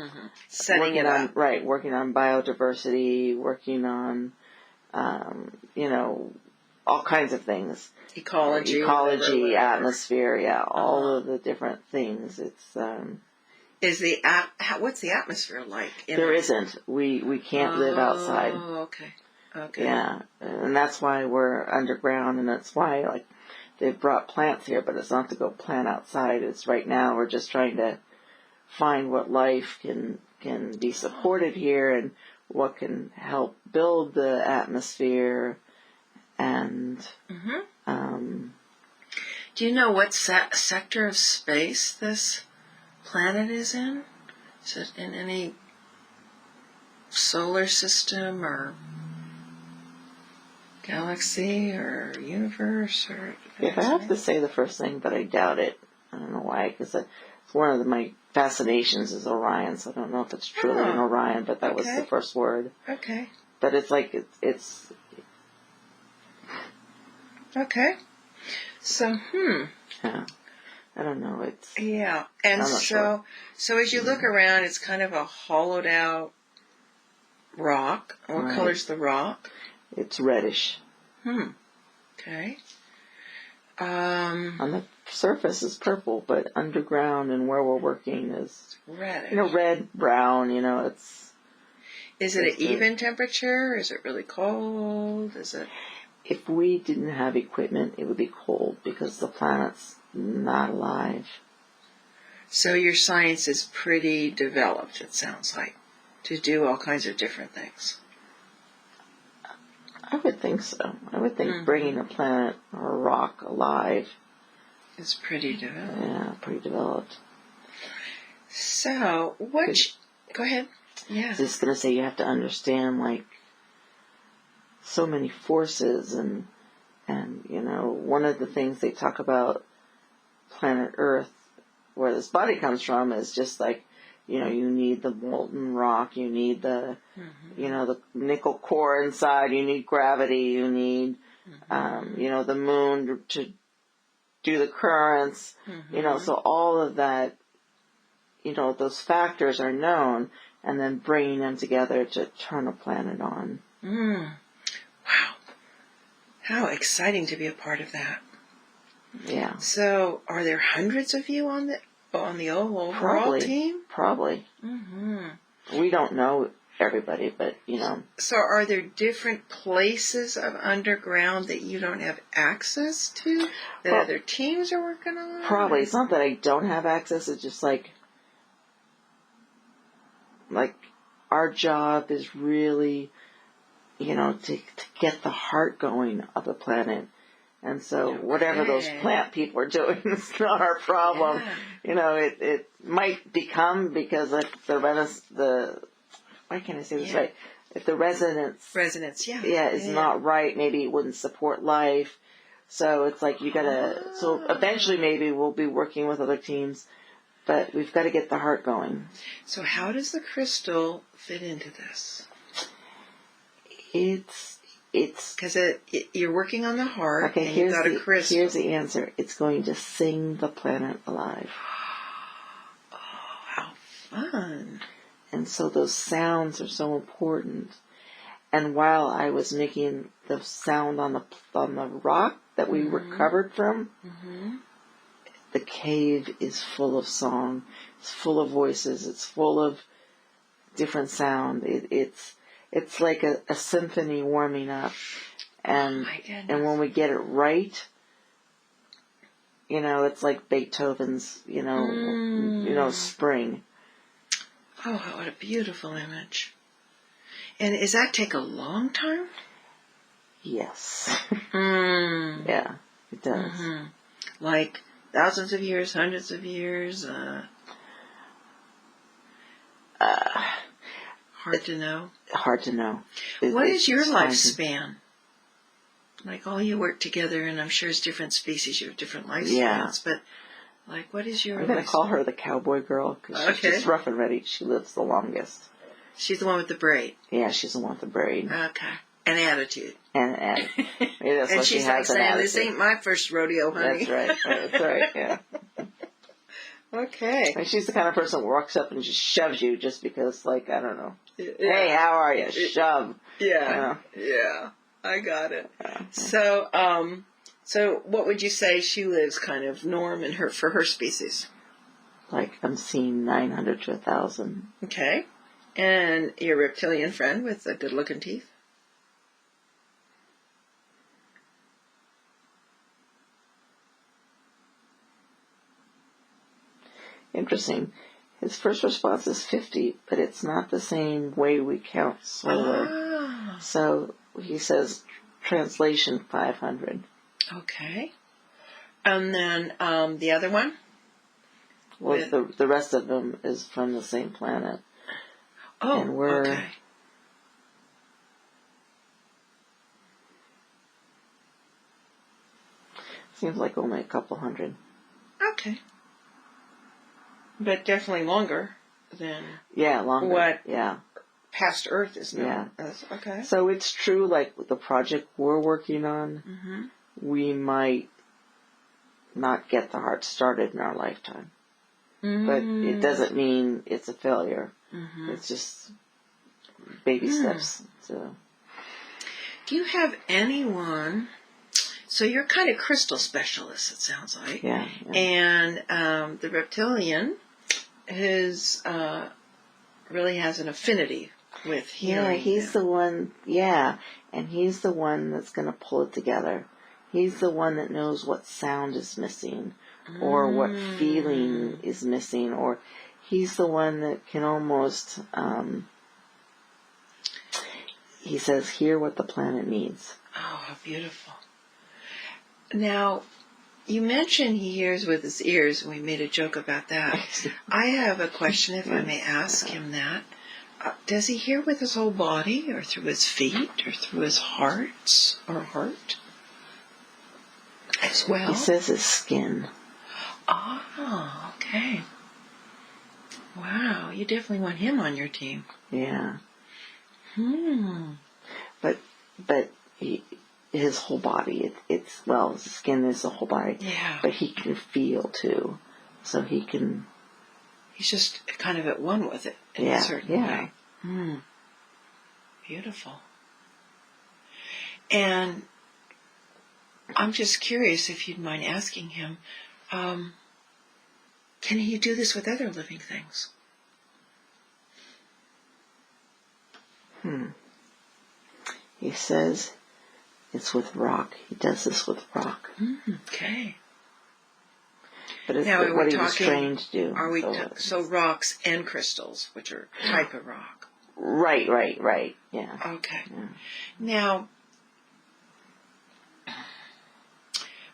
it on, up. Right, working on biodiversity, working on, all kinds of things. Ecology, atmosphere, all of the different things. It's what's the atmosphere like? There isn't. We can't live outside. Oh, okay. Yeah, and that's why we're underground, and that's why they've brought plants here, but it's not to go plant outside. It's right now we're just trying to find what life can be supported here and what can help build the atmosphere. And do you know what sector of space this planet is in? Is it in any solar system or galaxy or universe? Or if I have to say the first thing, but I doubt it. I don't know why, because it's one of my fascinations is Orion, so I don't know if it's truly an Orion, but that was the first word. Okay. But it's like it's okay. So, Yeah. I don't know. And I'm not sure. So as you look around, it's kind of a hollowed out rock. What color's the rock? It's reddish. Okay. On the surface is purple, but underground and where we're working is reddish. Red, brown. Is it an even temperature? Is it really cold? Is it? If we didn't have equipment, it would be cold because the planet's not alive. So your science is pretty developed, it sounds like, to do all kinds of different things. I would think so. I would think bringing a planet or a rock alive is pretty developed. Yeah, pretty developed. So, go ahead. Yeah. I was just going to say you have to understand, so many forces and one of the things they talk about planet Earth, where this body comes from, is just you need the molten rock, you need the, the nickel core inside, you need gravity, you need, the moon to do the currents, so all of that, those factors are known, and then bringing them together to turn a planet on. Wow. How exciting to be a part of that. Yeah. So, are there hundreds of you on the overall team? Probably. We don't know everybody, but, So, are there different places of underground that you don't have access to that other teams are working on? Probably. It's not that I don't have access. It's just like our job is really, to get the heart going of the planet. And so whatever those plant people are doing is not our problem. Yeah. It might become, because if why can't I say this right? If the resonance is not right, maybe it wouldn't support life. So it's like so eventually maybe we'll be working with other teams, but we've got to get the heart going. So how does the crystal fit into this? It's because you're working on the heart. Okay, and you've got a crystal. Here's the answer. It's going to sing the planet alive. Oh, how fun! And so those sounds are so important. And while I was making the sound on the rock that we recovered from, the cave is full of song. It's full of voices. It's full of different sound. It's like a symphony warming up. And when we get it right, it's like Beethoven's, spring. Oh, what a beautiful image. And does that take a long time? Yes. Yeah, it does. Like thousands of years, hundreds of years? Hard to know. Hard to know. What is your lifespan? Like all you work together, and I'm sure it's different species, you have different lifespans, Yeah. But like what is your I'm going to call her the cowboy girl, because she's just rough and ready. She lives the longest. She's the one with the braid. Yeah, she's the one with the braid. Okay. And attitude. And that's and what she's she like has saying, this ain't my first rodeo, honey. That's right, yeah. Okay. And she's the kind of person that walks up and just shoves you just because, I don't know. Yeah. Hey, how are you? Shove. Yeah. Yeah. I got it. So, so what would you say she lives kind of norm for her species? I'm seeing 900 to 1,000. Okay. And your reptilian friend with the good-looking teeth? Interesting. His first response is 50, but it's not the same way we count solar. Ah. So he says, translation 500. Okay. And then the other one? Well, the rest of them is from the same planet. Oh, and we're, okay. Seems like only a couple hundred. Okay. But definitely longer than longer. What yeah. past Earth is now. Yeah. Okay. So it's true, the project we're working on, we might not get the heart started in our lifetime. But it doesn't mean it's a failure. It's just baby steps. So. Do you have anyone... So you're kind of crystal specialist, it sounds like. Yeah. And the reptilian really has an affinity with healing. Yeah, he's the one, and he's the one that's going to pull it together. He's the one that knows what sound is missing, or what feeling is missing, or he's the one that can almost, he says, hear what the planet needs. Oh, how beautiful. Now, you mentioned he hears with his ears, and we made a joke about that. I have a question, if I may ask him that. Does he hear with his whole body, or through his feet, or through his heart as well? He says his skin. Oh, okay. Wow, you definitely want him on your team. Yeah. But his whole body, his skin is the whole body. Yeah. But he can feel too. So he can He's just kind of at one with it in a certain way. Beautiful. And I'm just curious if you'd mind asking him, can he do this with other living things? He says it's with rock. He does this with rock. Okay. But it's Now, what he was trained to do. Are we so rocks and crystals, which are type of rock? Right. Yeah. Okay. Yeah. Now,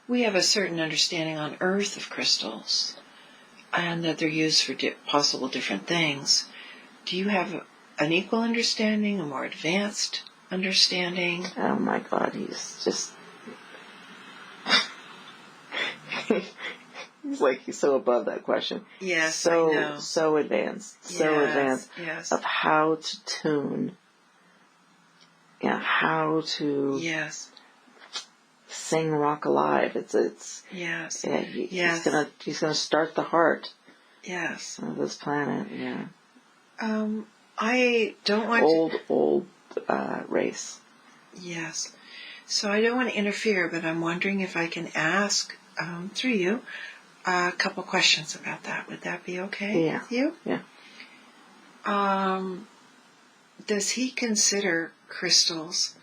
we have a certain understanding on Earth of crystals, and that they're used for possible different things. Do you have an equal understanding, a more advanced understanding? Oh my God, he's just... he's so above that question. Yes, I know. So advanced. Advanced of how to tune. Yeah, how to... Yes. Sing rock alive. It's yes. Yeah, he's gonna start the heart. Yes. Of this planet. Yeah. I don't want old race. Yes. So I don't want to interfere, but I'm wondering if I can ask through you a couple questions about that. Would that be okay with you? Yeah. Does he consider crystals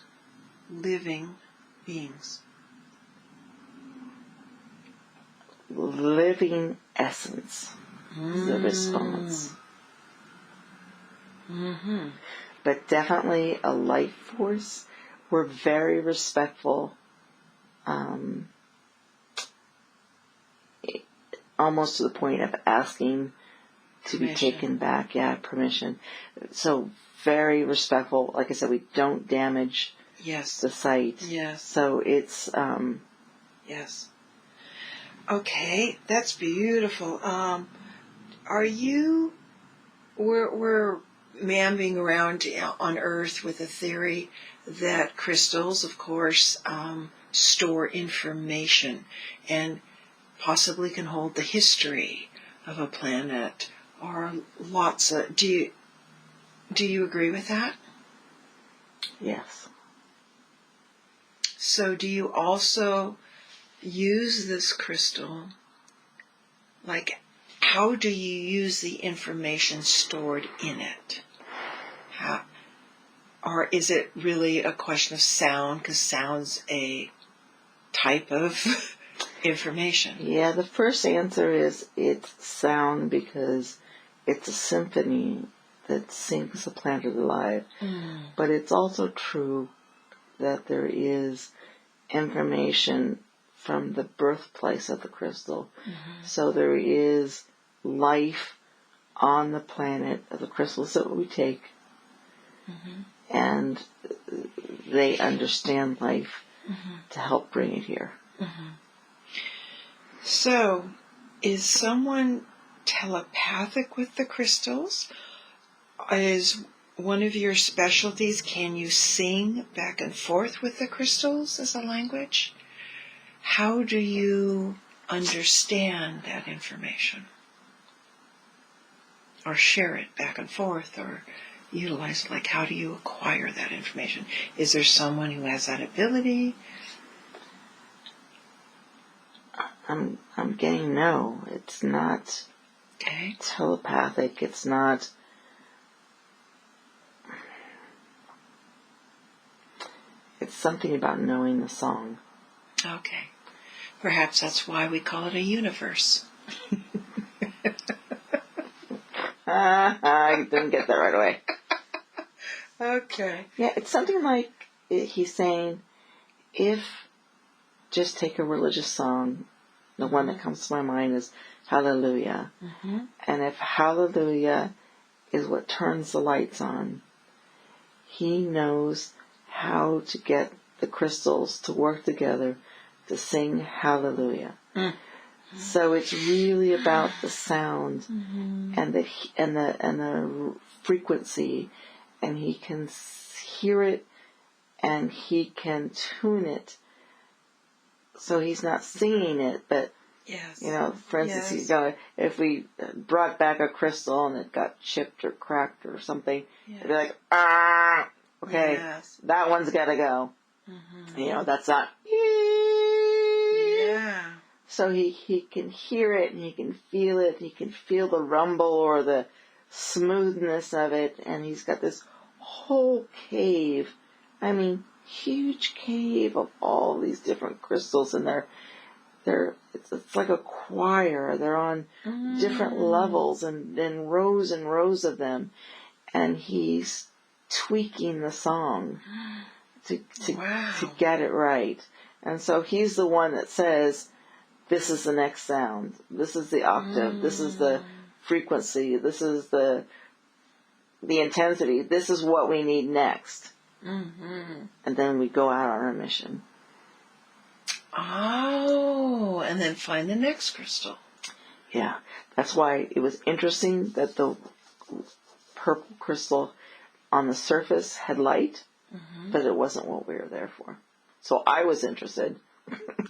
living beings? Living essence is the response. But definitely a life force. We're very respectful, almost to the point of asking to be taken back. Yeah, permission. So very respectful. Like I said, we don't damage the site. Yes. So it's... Yes. Okay, that's beautiful. Are you... We're mambling around on Earth with a theory that crystals, of course, store information and possibly can hold the history of a planet or lots of... Do you agree with that? Yes. So do you also use this crystal? Like, how do you use the information stored in it? Or is it really a question of sound, because sound's a type of information? Yeah, the first answer is it's sound, because it's a symphony that sings the planet alive. But it's also true that there is information from the birthplace of the crystal. So there is life on the planet of the crystals that we take, and they understand life to help bring it here. So, is someone telepathic with the crystals? Is one of your specialties, can you sing back and forth with the crystals as a language? How do you understand that information? Or share it back and forth, or utilize it? Like, how do you acquire that information? Is there someone who has that ability? I'm getting no. It's not telepathic. It's not... It's something about knowing the song. Okay. Perhaps that's why we call it a universe. I didn't get that right away. Okay. Yeah, it's something like he's saying, if just take a religious song, the one that comes to my mind is Hallelujah. And if Hallelujah is what turns the lights on, he knows how to get the crystals to work together to sing Hallelujah. So it's really about the sound and the frequency, and he can hear it and he can tune it. So he's not singing it, but Yes. You know, for instance, Yes. if we brought back a crystal and it got chipped or cracked or something, Yes. it'd be like, ah, okay, Yes. that one's got to go. Mm-hmm. You know, that's not. Yeah. So he can hear it and he can feel it. He can feel the rumble or the smoothness of it. And he's got this whole cave. I mean, huge cave of all these different crystals, and it's like a choir. They're on different levels and rows of them, and he's tweaking the song to get it right. And so he's the one that says, this is the next sound, this is the octave, this is the frequency, this is the intensity, this is what we need next. Mm-hmm. And then we go out on our mission. Oh, and then find the next crystal. Yeah, that's why it was interesting that the purple crystal on the surface had light, but it wasn't what we were there for. So I was interested.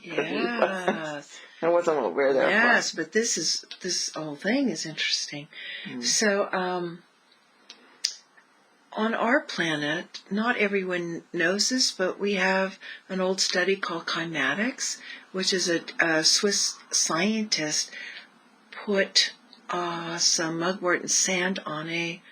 Yes. It wasn't what we were there for. Yes, but this whole thing is interesting. So, on our planet, not everyone knows this, but we have an old study called kymatics, which is a Swiss scientist put some mugwort and sand on a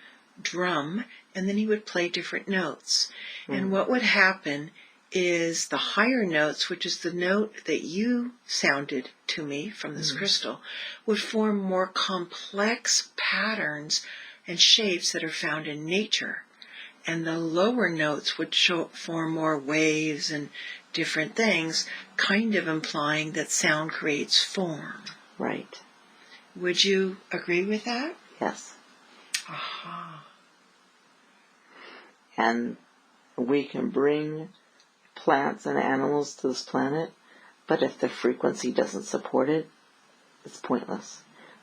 drum, and then he would play different notes. And what would happen is the higher notes, which is the note that you sounded to me from this crystal, would form more complex patterns and shapes that are found in nature. And the lower notes would form more waves and different things, kind of implying that sound creates form. Right. Would you agree with that? Yes. Aha. And we can bring plants and animals to this planet, but if the frequency doesn't support it, it's pointless.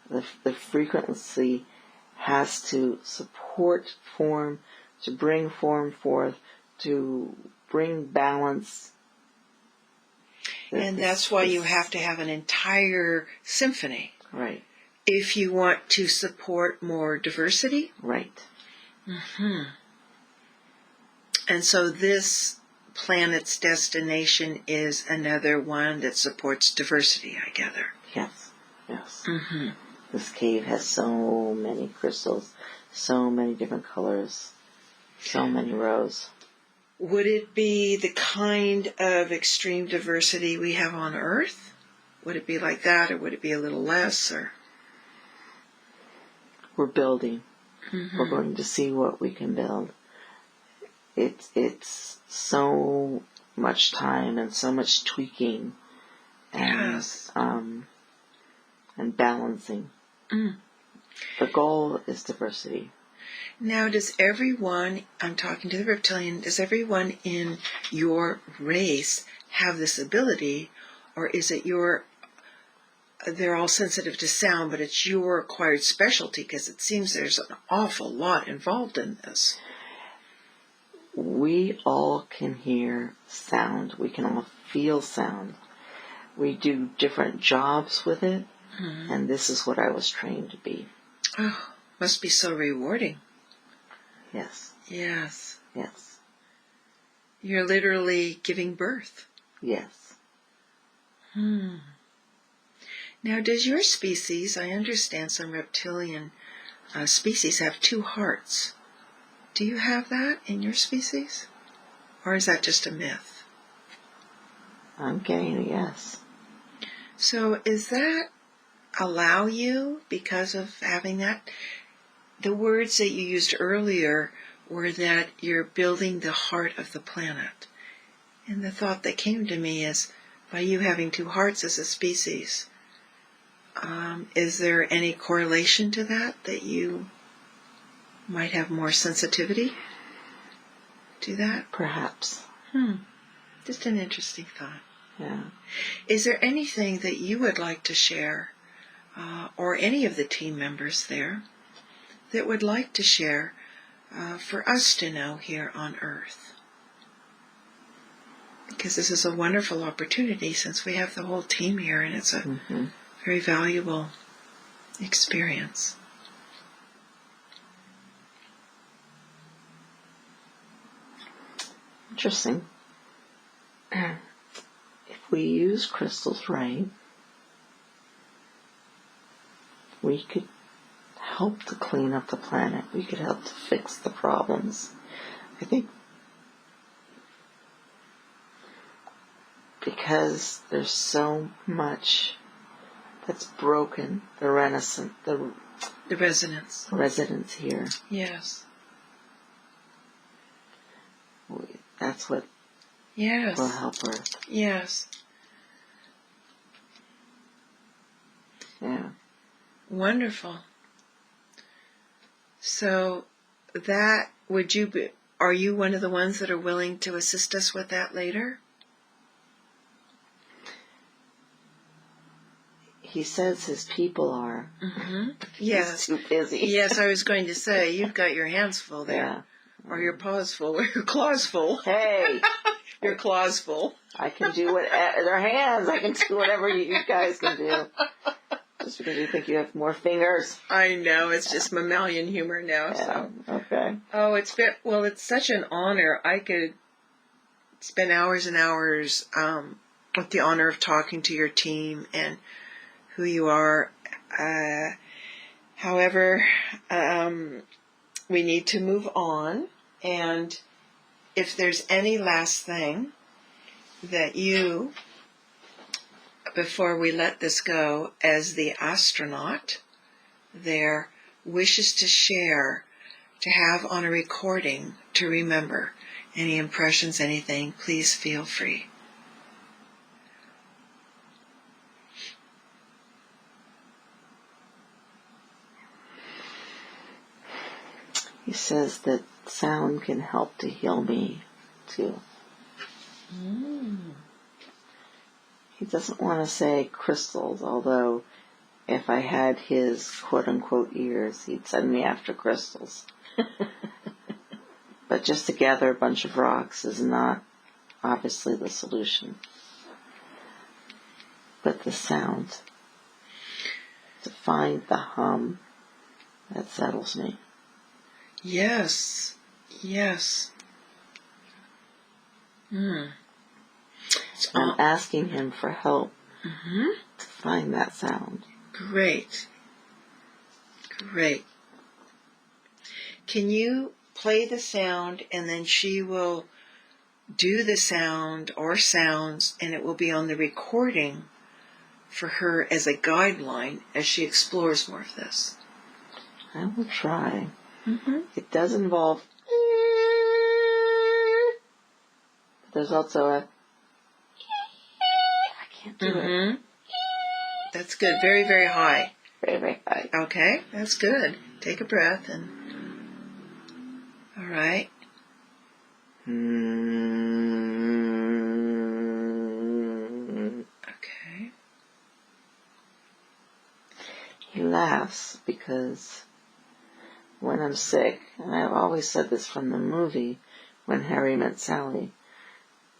The frequency has to support form, to bring form forth, to bring balance. And that's why you have to have an entire symphony. Right. If you want to support more diversity. Right. Mm-hmm. And so this planet's destination is another one that supports diversity, I gather. Yes. Yes. Mm-hmm. This cave has so many crystals, so many different colors, so many rows. Would it be the kind of extreme diversity we have on Earth? Would it be like that, or would it be a little less? Or we're building. Mm-hmm. We're going to see what we can build. It's so much time and so much tweaking and yes. And balancing. The goal is diversity. Now, does everyone, I'm talking to the Reptilian, does everyone in your race have this ability, or is it they're all sensitive to sound, but it's your acquired specialty, because it seems there's an awful lot involved in this. We all can hear sound. We can all feel sound. We do different jobs with it, and this is what I was trained to be. Oh, must be so rewarding. Yes. Yes. Yes. You're literally giving birth. Yes. Now, does your species, I understand some reptilian species have 2 hearts. Do you have that in your species? Or is that just a myth? I'm getting a yes. So is that allow you because of having that? The words that you used earlier were that you're building the heart of the planet. And the thought that came to me is, by you having 2 hearts as a species, is there any correlation to that you might have more sensitivity to that? Perhaps. Just an interesting thought. Yeah. Is there anything that you would like to share, or any of the team members there, that would like to share for us to know here on Earth? Because this is a wonderful opportunity since we have the whole team here, and it's a very valuable experience. Interesting. If we use crystals right, we could help to clean up the planet. We could help to fix the problems. I think because there's so much that's broken, the resonance here. Yes. That's what Yes. will help Earth. Yes. Yeah. Wonderful. So that, are you one of the ones that are willing to assist us with that later? He says his people are. Mm-hmm. Yes. He's too busy. Yes, I was going to say, you've got your hands full there. Yeah. Or your paws full, or your claws full. Hey! Your claws full. I can do their hands. I can do whatever you guys can do. Just because you think you have more fingers. I know, it's just mammalian humor now. Yeah, So. okay. Oh, it's such an honor. I could spend hours and hours with the honor of talking to your team and who you are. However, we need to move on. And if there's any last thing that you, before we let this go, as the astronaut there, wishes to share, to have on a recording, to remember, any impressions, anything, please feel free. He says that sound can help to heal me, too. He doesn't want to say crystals, although if I had his quote-unquote ears, he'd send me after crystals. But just to gather a bunch of rocks is not obviously the solution. But the sound, to find the hum, that settles me. Yes. Yes. I'm asking him for help to find that sound. Great. Great. Can you play the sound and then she will do the sound or sounds and it will be on the recording for her as a guideline as she explores more of this? I will try. It does involve... But there's also a... I can't do it. That's good. Very, very high. Very, very high. Okay, that's good. Take a breath and... All right. Okay. He laughs because when I'm sick, and I've always said this from the movie, When Harry Met Sally,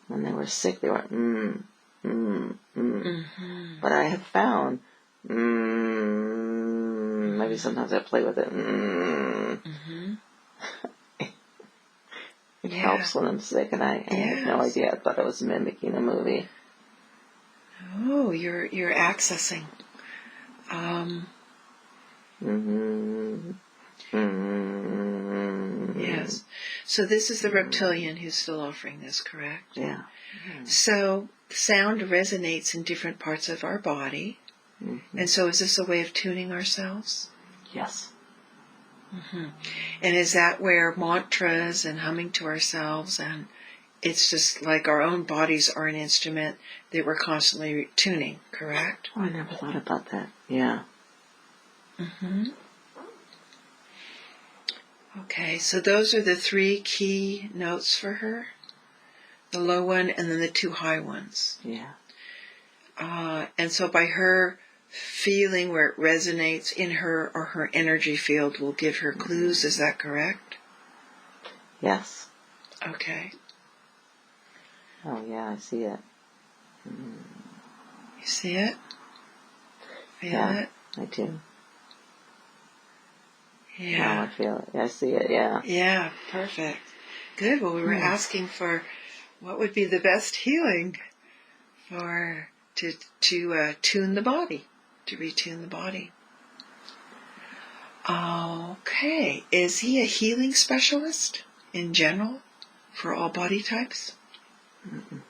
when they were sick, they went, But I have found, maybe sometimes I play with it, It helps when I'm sick, and I had no idea. I thought I was mimicking a movie. Oh, you're accessing. Yes. So this is the reptilian who's still offering this, correct? Yeah. So sound resonates in different parts of our body. And so is this a way of tuning ourselves? Yes. And is that where mantras and humming to ourselves, and it's just like our own bodies are an instrument that we're constantly tuning, correct? Oh, I never thought about that. Yeah. Okay, so those are the 3 key notes for her. The low one and then the 2 high ones. Yeah. And so by her feeling where it resonates in her or her energy field will give her clues, is that correct? Yes. Okay. Oh, yeah, I see it. You see it? Feel it? I do. Yeah. Now I feel it. I see it, yeah. Yeah, perfect. Good. Well, we were asking for what would be the best healing to tune the body, to retune the body. Okay. Is he a healing specialist in general for all body types? Mm-mm.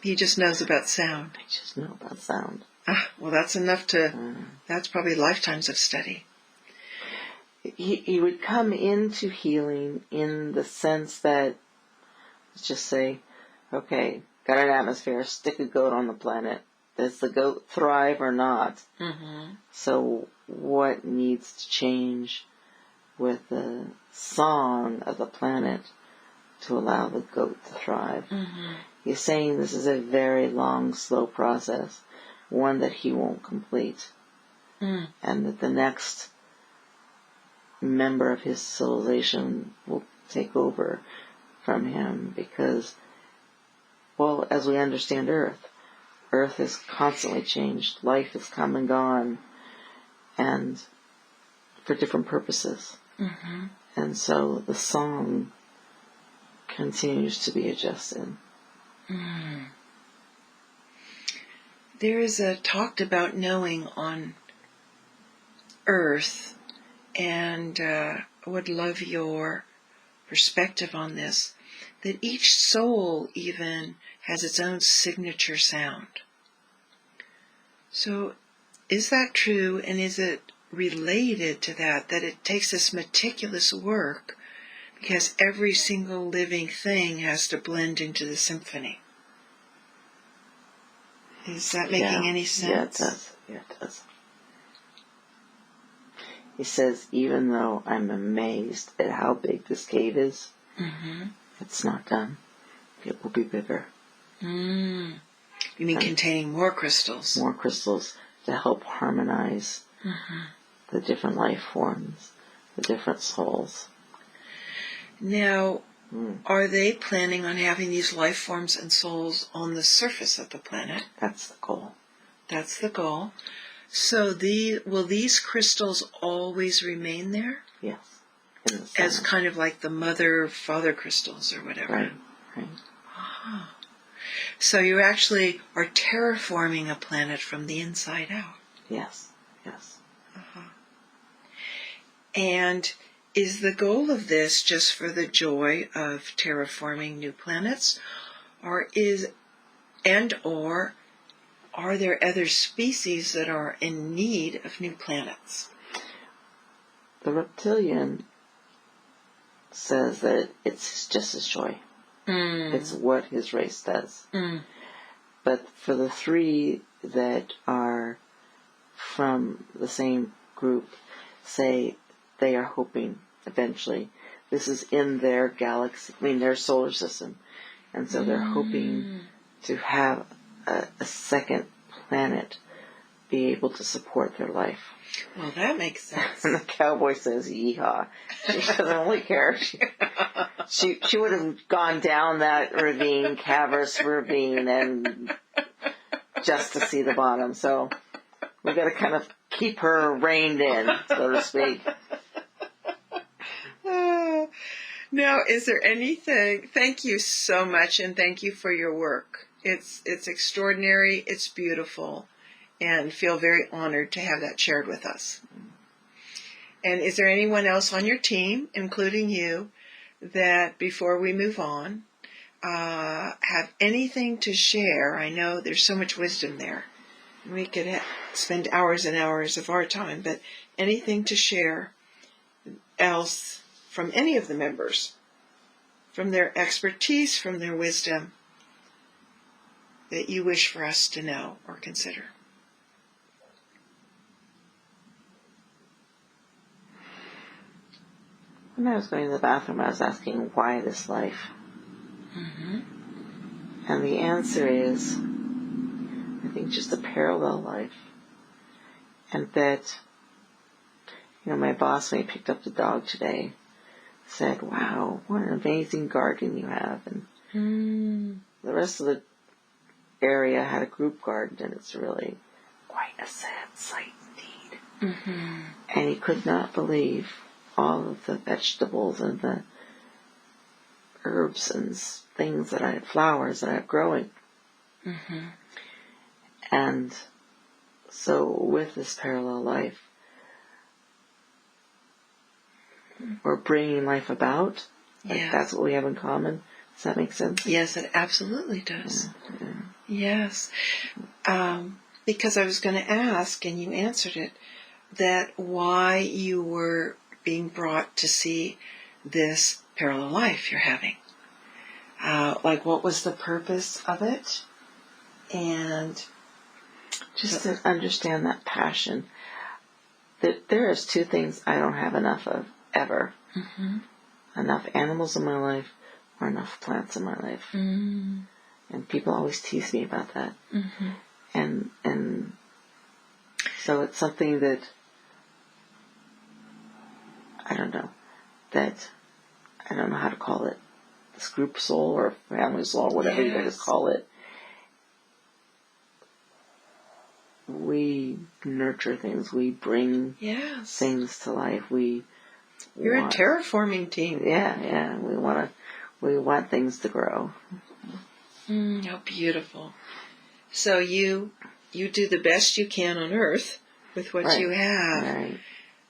He just knows about sound. I just know about sound. Well, that's enough that's probably lifetimes of study. He would come into healing in the sense that, let's just say, okay, got an atmosphere, stick a goat on the planet. Does the goat thrive or not? Mm-hmm. So what needs to change with the song of the planet to allow the goat to thrive? Mm-hmm. He's saying this is a very long, slow process, one that he won't complete. And that the next member of his civilization will take over from him because, well, as we understand Earth has constantly changed. Life has come and gone, and for different purposes. Mm-hmm. And so the song continues to be adjusted. There is a talked about knowing on Earth, and would love your perspective on this, that each soul even has its own signature sound. So is that true, and is it related to that it takes this meticulous work because every single living thing has to blend into the symphony? Is that making any sense? Yeah, it does. He says, even though I'm amazed at how big this cave is, it's not done. It will be bigger. You mean containing more crystals? More crystals to help harmonize the different life forms, the different souls. Now, are they planning on having these life forms and souls on the surface of the planet? That's the goal. That's the goal. So will these crystals always remain there? Yes. As kind of like the mother-father crystals or whatever? Right. Oh. So you actually are terraforming a planet from the inside out? Yes. And is the goal of this just for the joy of terraforming new planets? Or are there other species that are in need of new planets? The Reptilian says that it's just his joy. It's what his race does. But for the three that are from the same group, say they are hoping eventually, this is in their galaxy, their solar system, and so they're hoping to have a second planet be able to support their life. Well, that makes sense. And the cowboy says, yeehaw. She doesn't really care. She would have gone down that ravine, Cavers Ravine, and just to see the bottom. So we got to kind of keep her reined in, so to speak. Now, is there anything? Thank you so much, and thank you for your work. It's extraordinary. It's beautiful, and feel very honored to have that shared with us. And is there anyone else on your team, including you, that before we move on, have anything to share? I know there's so much wisdom there. We could spend hours and hours of our time, but anything to share else from any of the members, from their expertise, from their wisdom, that you wish for us to know or consider? When I was going to the bathroom, I was asking, why this life? And the answer is, I think, just a parallel life. And that, my boss, when he picked up the dog today, said, wow, what an amazing garden you have. And the rest of the area had a group garden, and it's really quite a sad sight indeed. Mm-hmm. And he could not believe all of the vegetables and the herbs and things that I had, flowers that I have growing. Mm-hmm. And so with this parallel life, we're bringing life about. Like Yes. that's what we have in common. Does that make sense? Yes, it absolutely does. Yeah. Yes. Because I was going to ask, and you answered it, that why you were being brought to see this parallel life you're having. Like, what was the purpose of it? And Just to understand that passion. There is two things I don't have enough of, ever. Mm-hmm. Enough animals in my life or enough plants in my life. Mm-hmm. And people always tease me about that. Mm-hmm. And so it's something that, I don't know how to call it. This group soul or family soul, whatever you guys call it. We nurture things. We bring things to life. You're a terraforming team. Yeah. We want things to grow. How beautiful. So you do the best you can on Earth with what you have,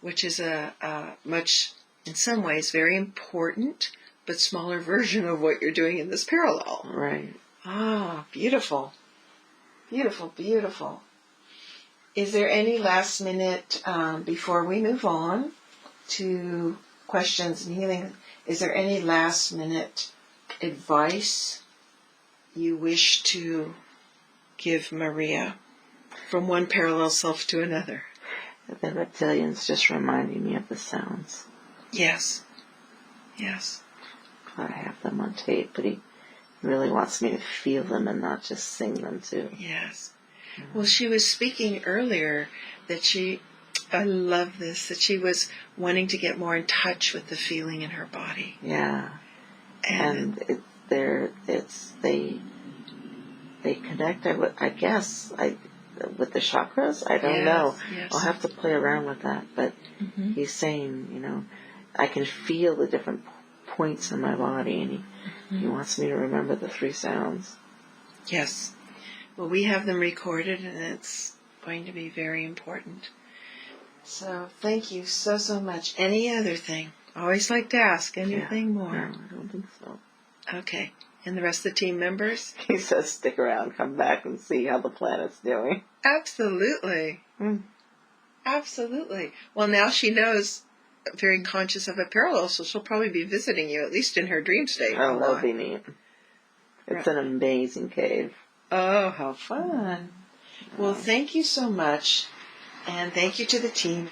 which is a much, in some ways, very important but smaller version of what you're doing in this parallel. Right. Ah, beautiful. Beautiful, beautiful. Is there any last minute, before we move on to questions and healing, is there any last minute advice you wish to give Maria from one parallel self to another? The reptilians just reminding me of the sounds. Yes. Yes. I have them on tape, but he really wants me to feel them and not just sing them too. Yes. Well, she was speaking earlier that I love this, that she was wanting to get more in touch with the feeling in her body. Yeah. And they connect, I guess, with the chakras. I don't know. Yes. I'll have to play around with that. But he's saying, I can feel the different points in my body, and he wants me to remember the 3 sounds. Yes. Well, we have them recorded, and it's going to be very important. So thank you so, so much. Any other thing? I always like to ask anything more. No, I don't think so. Okay. And the rest of the team members? He says stick around, come back and see how the planet's doing. Absolutely. Absolutely. Well, now she knows, very conscious of a parallel, so she'll probably be visiting you, at least in her dream state. Oh, that'll be neat. It's an amazing cave. Oh, how fun. Well, thank you so much, and thank you to the team.